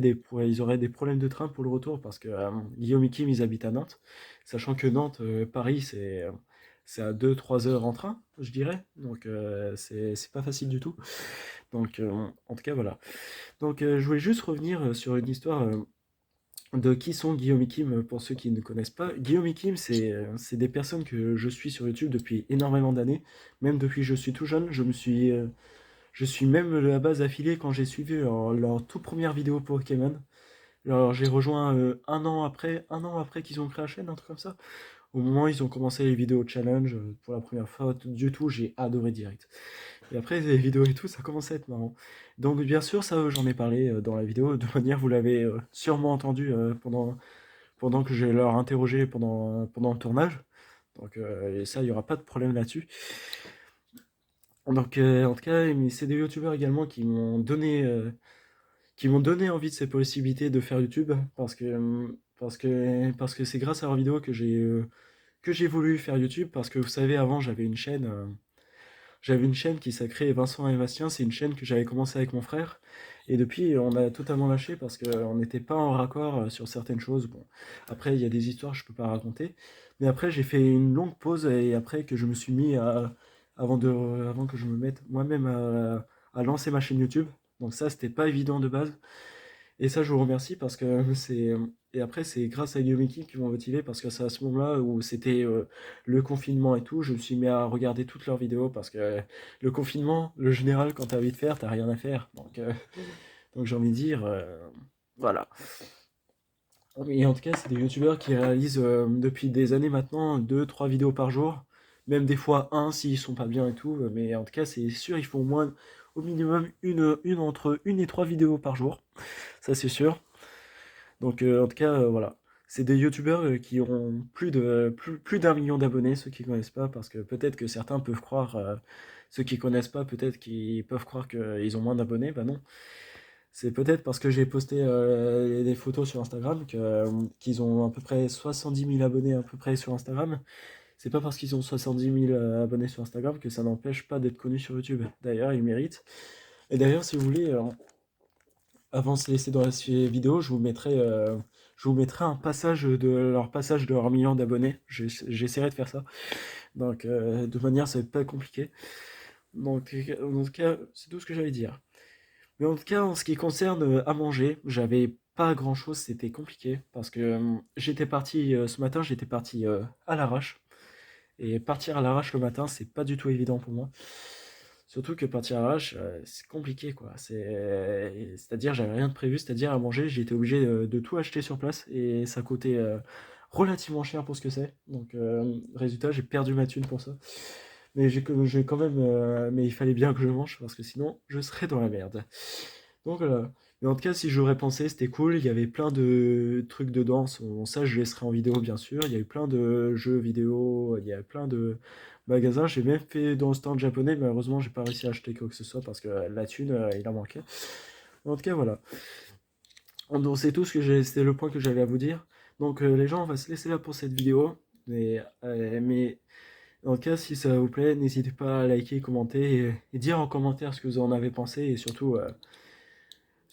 des problèmes de train pour le retour, parce que Guillaume Kim, ils habitent à Nantes, sachant que Nantes, Paris, c'est à 2-3 heures en train, je dirais, donc c'est pas facile du tout. Donc en tout cas, voilà. Donc je voulais juste revenir sur une histoire de qui sont Guillaume et Kim, pour ceux qui ne connaissent pas. Guillaume et Kim, c'est des personnes que je suis sur YouTube depuis énormément d'années, même depuis que je suis tout jeune. Je suis même à la base affilié quand j'ai suivi leur toute première vidéo Pokémon. Alors j'ai rejoint un an après qu'ils ont créé la chaîne, un truc comme ça. Au moment où ils ont commencé les vidéos challenge pour la première fois, du tout, j'ai adoré direct. Et après les vidéos et tout, ça commençait à être marrant. Donc bien sûr, ça j'en ai parlé dans la vidéo, de manière vous l'avez sûrement entendu pendant que je leur interrogeais pendant le tournage. Donc et ça, il n'y aura pas de problème là-dessus. Donc en tout cas, mais c'est des youtubeurs également qui m'ont donné envie de ces possibilités de faire YouTube parce que c'est grâce à leurs vidéos que j'ai voulu faire YouTube parce que vous savez avant j'avais une chaîne qui s'appelait Vincent et Bastien, c'est une chaîne que j'avais commencé avec mon frère et depuis on a totalement lâché parce qu'on n'était pas en raccord sur certaines choses. Bon, après il y a des histoires que je peux pas raconter, mais après j'ai fait une longue pause et après que je me suis mis avant que je me mette moi-même à lancer ma chaîne YouTube. Donc ça c'était pas évident de base. Et ça, je vous remercie parce que c'est. Et après, c'est grâce à Guillaume qui m'ont motivé parce que c'est à ce moment-là où c'était le confinement et tout, je me suis mis à regarder toutes leurs vidéos parce que le confinement, le général, quand t'as envie de faire, t'as rien à faire. Donc j'ai envie de dire, voilà. Et en tout cas, c'est des youtubeurs qui réalisent depuis des années maintenant 2-3 vidéos par jour, même des fois un s'ils sont pas bien et tout, mais en tout cas, c'est sûr, ils font au minimum entre une et 3 vidéos par jour, ça c'est sûr. Donc en tout cas, voilà. C'est des youtubeurs qui ont plus d'un million d'abonnés, ceux qui connaissent pas, parce que peut-être que certains peuvent croire, ceux qui connaissent pas, peut-être qu'ils peuvent croire qu'ils ont moins d'abonnés, bah non. C'est peut-être parce que j'ai posté des photos sur Instagram qu'ils ont à peu près 70 000 abonnés à peu près sur Instagram. C'est pas parce qu'ils ont 70 000 abonnés sur Instagram que ça n'empêche pas d'être connus sur YouTube. D'ailleurs, ils méritent. Et d'ailleurs, si vous voulez, avant de se laisser dans la vidéo, je vous mettrai un passage de leur million d'abonnés. J'essaierai de faire ça. Donc, de manière, ça va être pas compliqué. Donc, en tout cas, c'est tout ce que j'allais dire. Mais en tout cas, en ce qui concerne à manger, j'avais pas grand chose, c'était compliqué parce que j'étais parti ce matin, j'étais parti à l'arrache. Et partir à l'arrache le matin, c'est pas du tout évident pour moi. Surtout que partir à l'arrache, c'est compliqué quoi. C'est-à-dire, j'avais rien de prévu, c'est-à-dire à manger, j'ai été obligé de tout acheter sur place et ça coûtait relativement cher pour ce que c'est. Donc, résultat, j'ai perdu ma thune pour ça. Mais j'ai quand même. Mais il fallait bien que je mange parce que sinon je serais dans la merde. Donc voilà. Mais en tout cas, si j'aurais pensé, c'était cool. Il y avait plein de trucs dedans. Ça, je laisserai en vidéo, bien sûr. Il y a eu plein de jeux vidéo. Il y a plein de magasins. J'ai même fait dans le stand japonais. Malheureusement, j'ai pas réussi à acheter quoi que ce soit parce que la thune, il en manquait. En tout cas, voilà. Donc c'est tout c'était le point que j'avais à vous dire. Donc les gens, on va se laisser là pour cette vidéo. Mais en tout cas, si ça vous plaît, n'hésitez pas à liker, commenter et dire en commentaire ce que vous en avez pensé et surtout,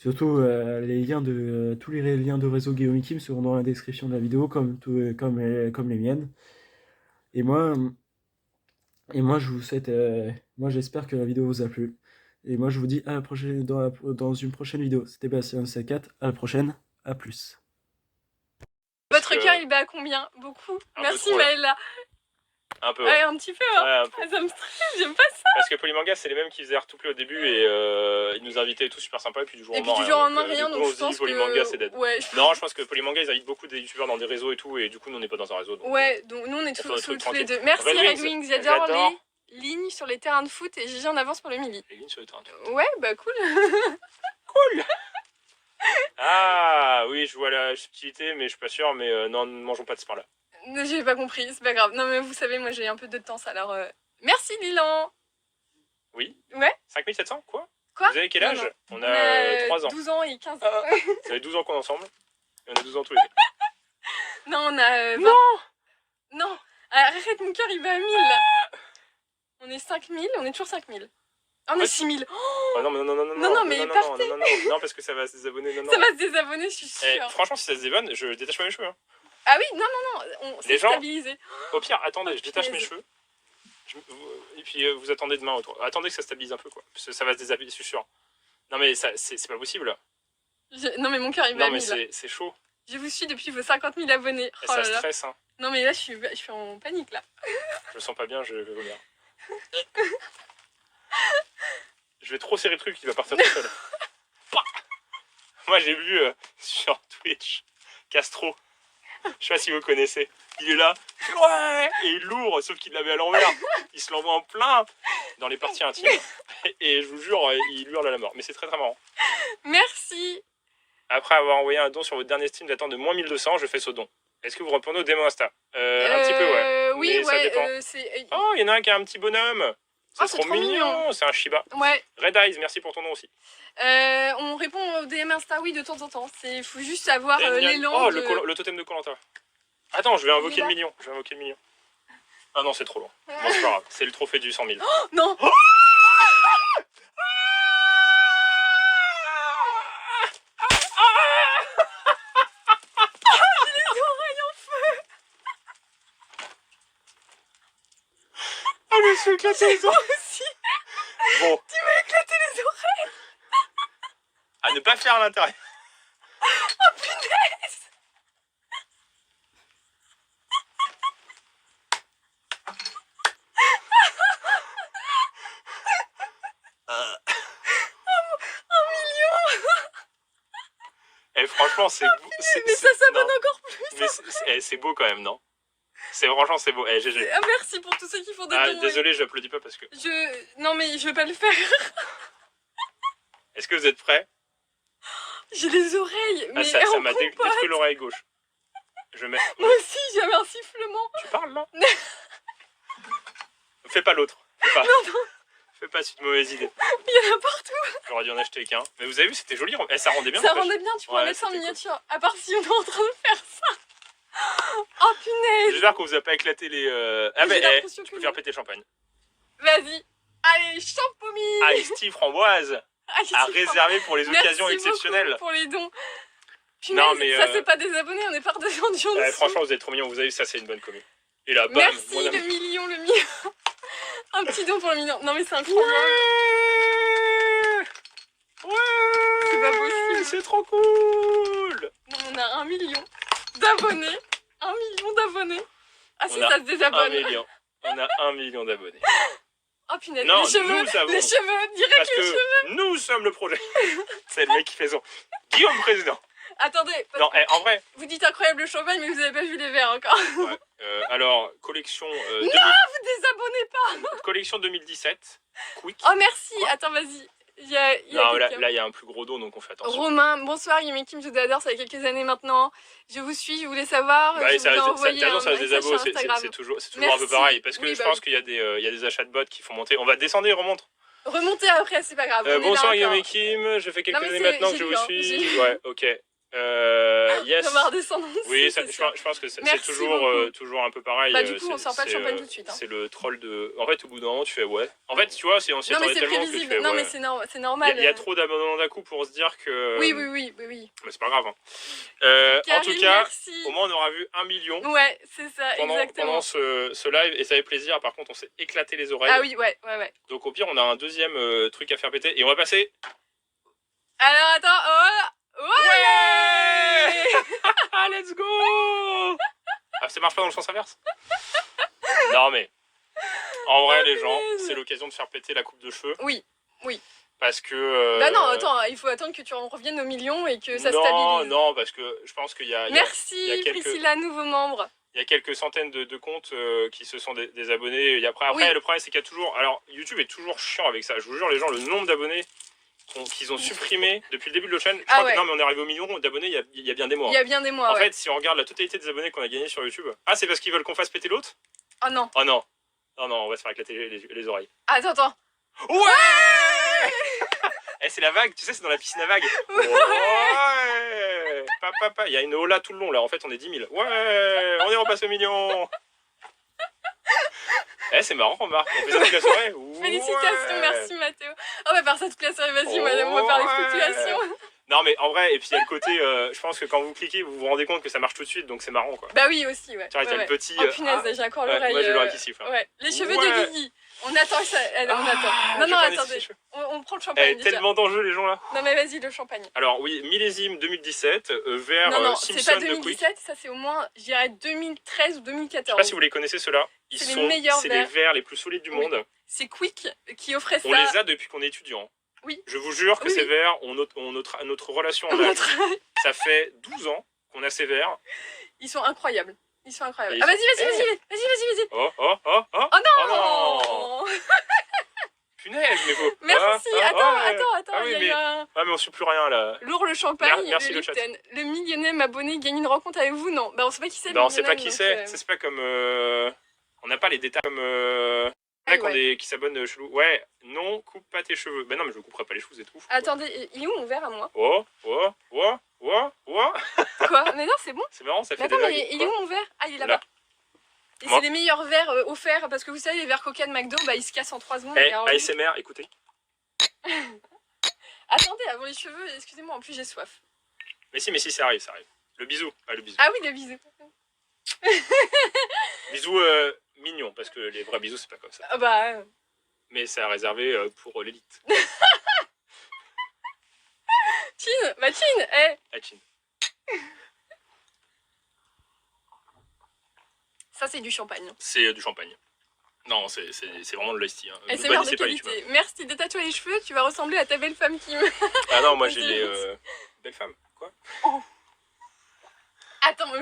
les liens tous les liens de réseau Guillaume Kim seront dans la description de la vidéo comme les miennes. Et moi, je vous souhaite, moi j'espère que la vidéo vous a plu. Et moi je vous dis à la prochaine dans une prochaine vidéo. C'était Bastien C4, à la prochaine, à plus. Votre cœur il bat à combien? Beaucoup. Merci trop, Maëlla. Un peu. Ouais, un petit peu. Hein. Ouais, un peu. Ah, ça me stresse, j'aime pas ça. Parce que Polymanga, c'est les mêmes qui faisaient Artouplé au début et ils nous invitaient et tout super sympa. Et puis du jour au lendemain, rien. Donc je pense Polymanga, c'est dead. Ouais. Non, je pense que Polymanga, ils invitent beaucoup des youtubeurs dans des réseaux et tout. Et du coup, nous, on n'est pas dans un réseau. Donc, ouais, donc nous, on est tous les deux. Merci Red Wings, j'adore les lignes sur les terrains de foot et Gigi en avance pour le midi. Les lignes sur les terrains de foot. Ouais, bah cool. Cool. Ah oui, je vois la subtilité, mais je suis pas sûr. Mais non, ne mangeons pas de ce pain-là. J'ai pas compris, c'est pas grave. Non mais vous savez, moi j'ai un peu de temps, alors merci Lilan. Oui. Ouais. 5700, quoi? Quoi? Vous avez quel âge? Non. On a 3 ans. 12 ans et 15 ans. Vous avez 12 ans qu'on est ensemble. Et on a 12 ans tous les deux. Non, on a... Non. Non. Arrête, mon cœur il va à 1000 là. On est 5000, on est toujours 5000. On est 6000. Oh, non, mais partez. Non, parce que ça va se désabonner. Non. Ça va se désabonner, je suis sûre. Franchement, si ça se désabonne, je détache pas mes cheveux. Hein. Ah oui, non, on s'est stabilisé. Au pire, attendez, je détache mes cheveux. Et puis vous attendez demain autour. Attendez que ça stabilise un peu, quoi. Parce que ça va se déshabiller, je suis sûr. Non, mais c'est pas possible. Non, mais mon cœur il va à 1000. Non, mais c'est chaud. Je vous suis depuis vos 50 000 abonnés. Et ça stresse, hein. Non, mais là, je suis en panique, là. Je me sens pas bien, je vais vomir. Je vais trop serrer le truc, il va partir tout seul. Moi, j'ai vu sur Twitch Castro. Je sais pas si vous connaissez. Il est là, ouais, et il l'ouvre, sauf qu'il l'avait à l'envers. Il se l'envoie en plein dans les parties intimes. Et je vous jure, il hurle à la mort. Mais c'est très très marrant. Merci. Après avoir envoyé un don sur votre dernier stream datant de moins 1200, je fais ce don. Est-ce que vous répondez au démo Insta? Un petit peu, ouais. Oui, mais ça dépend. Oh, il y en a un qui a un petit bonhomme. C'est trop mignon. C'est un Shiba. Ouais. Red Eyes, merci pour ton nom aussi. On répond au DM Insta, oui, de temps en temps. Il faut juste avoir l'élan. Oh, le totem de Koh-Lanta. Attends, je vais invoquer le million. Ah non, c'est trop long. Bon, c'est pas grave. C'est le trophée du 100 000. Oh, non. Oh, j'ai les oreilles en feu. Ah, je me suis éclaté les oreilles. Aussi. Bon. Tu m'as éclaté les oreilles. À ne pas faire à l'intérieur. Oh, punaise. Et franchement, c'est beau. Mais ça s'abonne encore plus. Mais c'est beau quand même, non? Franchement, c'est beau. GG. Ah, merci pour tous ceux qui font des dons. Désolé, j'applaudis pas parce que... Non, mais je vais pas le faire. Est-ce que vous êtes prêts? J'ai les oreilles. Mais ça m'a détruit l'oreille gauche. Moi aussi, j'avais un sifflement. Tu parles, là? Fais pas l'autre. Non. Fais pas cette mauvaise idée. Il y en a partout. J'aurais dû en acheter qu'un. Mais vous avez vu, c'était joli. Ça rendait bien. Ça rendait bien, tu pourrais mettre ça en miniature. À part si on est en train de faire ça. Oh, punaise. J'espère qu'on vous a pas éclaté les... Ah ben, tu peux faire péter le champagne. Vas-y. Allez, champomy. Ice tea framboise. À réserver pour les occasions exceptionnelles. Merci pour les dons. Punaise, non, mais ça c'est pas des abonnés, on est pas redescendu en dessous. Franchement, vous êtes trop mignons, vous avez vu, ça c'est une bonne commune. Et là, bam. Merci le million. Un petit don pour le million. Non mais c'est incroyable. Ouais. C'est pas possible. C'est trop cool. Bon, on a 1 million d'abonnés. 1 million d'abonnés. Ah si, ça se désabonne. On a 1 million d'abonnés. Oh punaise, non, les cheveux, direct parce les cheveux. Nous sommes le projet. C'est le mec qui fait son... Guillaume Président. Attendez, non, en vrai... Vous dites incroyable le champagne, mais vous avez pas vu les verres encore. Ouais. Alors, collection... non, vous désabonnez pas. Collection 2017. Quick. Oh merci, attends, vas-y. Non, là, il y a un plus gros dos, donc on fait attention. Romain, bonsoir, Yemekim, je vous adore, ça fait quelques années maintenant. Je vous suis, je voulais savoir. Bah, ça reste des abos, c'est toujours un peu pareil. Parce que je pense qu'il y a des achats de bots qui font monter. On va descendre et remonter. Remonter après, c'est pas grave. Bonsoir Yemekim, je fais quelques années maintenant que je vous suis. Ouais, ok. Yes. Oui, je pense que c'est toujours un peu pareil. Bah du coup, on sort pas le champagne tout de suite. Hein. C'est le troll de... En fait, au bout d'un moment, tu fais ouais. En fait, tu vois, on s'y attendait tellement que tu fais non, ouais. mais c'est normal. Il y a trop d'abandon d'un coup pour se dire que... Oui. Mais c'est pas grave. Hein. En tout cas, merci. au moins, on aura vu 1 million. Ouais, c'est ça, exactement. Pendant ce live, et ça fait plaisir. Par contre, on s'est éclaté les oreilles. Ah oui, ouais. Donc au pire, on a un deuxième truc à faire péter. Et on va passer... Alors, attends, ouais. Let's go. Ah, ça marche pas dans le sens inverse. Non mais en vrai les gens, c'est l'occasion de faire péter la coupe de cheveux. Oui. Parce que... Bah non, attends, il faut attendre que tu en reviennes au million et que ça stabilise. Non, parce que je pense qu'il y a... Merci Priscilla, nouveau membre. Il y a quelques centaines de comptes qui se sont des abonnés. Et après le problème c'est qu'il y a toujours... Alors YouTube est toujours chiant avec ça. Je vous jure les gens, le nombre d'abonnés qu'ils ont supprimé depuis le début de la chaîne. Non mais on est arrivé au million d'abonnés il y a bien des mois. Il y a bien des mois, En fait, si on regarde la totalité des abonnés qu'on a gagnés sur YouTube... Ah, c'est parce qu'ils veulent qu'on fasse péter l'autre? Oh non. Non, on va se faire éclater les oreilles. Attends. Ouais. C'est la vague, tu sais, c'est dans la piscine à vagues. Ouais. Papa, il y a une hola tout le long là, en fait on est 10 000. Ouais, on est repassé au million. C'est marrant, remarque. On fait ça toute la soirée. Félicitations, merci Mathéo. On va faire ça toute la soirée, vas-y, madame, on va faire les fluctuations. Non mais en vrai, et puis il y a le côté, je pense que quand vous cliquez, vous vous rendez compte que ça marche tout de suite, donc c'est marrant quoi. Bah oui aussi, ouais. Tu vois, le petit... Oh punaise, j'ai encore l'oreille. Moi j'ai l'oreille qui siffle. Ouais. Les cheveux de Guigui. On attend ça. On attend. Non, attendez. On prend le champagne déjà. Tellement d'enjeux les gens là. Non mais vas-y, le champagne. Alors oui, millésime 2017, vers non, Simpson c'est pas 2017, ça c'est au moins, je dirais 2013 ou 2014. Je sais pas si vous les connaissez ceux-là. C'est les verres les plus solides du monde. C'est Quick qui offrait ça. On les a depuis qu'on est étudiant. Oui. Je vous jure que Oui. Sévère, notre relation en âge, ça fait 12 ans qu'on a Sévère. Ils sont incroyables. Ils sont incroyables. Et Ah, ils vas-y, sont- vas-y. Oh, oh, oh, oh. Oh non, Oh non. Punaise, mais faut... Merci. Attends, Ah oui, il y a mais... eu un... Ah, mais on suit plus rien, là. Lourd le champagne, Merci, le le chat. Lipton. Le millionième abonné gagne une rencontre avec vous, non. Bah on sait pas qui c'est. Bah, le on sait pas millionnaire, qui donc, c'est. C'est pas comme... On n'a pas les détails comme... Ouais, mec ouais. qui s'abonnent chelou. Ouais, non, coupe pas tes cheveux. Ben non, mais je couperai pas les cheveux, c'est tout. Attendez, il est où mon verre à moi? Oh. Quoi? Mais non, c'est bon. C'est marrant, ça Mais fait attends, des vagues. mais il est où mon verre? Ah, il est Là. là-bas. Et Moi. c'est les meilleurs verres offerts parce que vous savez, les verres Coca de McDo, bah ils se cassent en 3 secondes. Eh, Et alors, lui- ASMR, écoutez. Attendez, avant les cheveux, excusez-moi, en plus j'ai soif. Mais si, ça arrive. Le bisou. Ah, le bisou. Ah oui, le bisou. Bisou mignon, parce que les vrais bisous, c'est pas comme ça. Ah bah. Mais c'est réservé pour l'élite. Chin, bah Chin, eh. Ah, chin. Ça c'est du champagne. C'est du champagne. Non, c'est vraiment de l'hostie. Hein. Et Ne c'est merde de bannissez pas YouTube. qualité. Merci de tatouer les cheveux, tu vas ressembler à ta belle femme Kim. Ah non, moi j'ai C'est les limite. belles femmes. Quoi? Attends, mais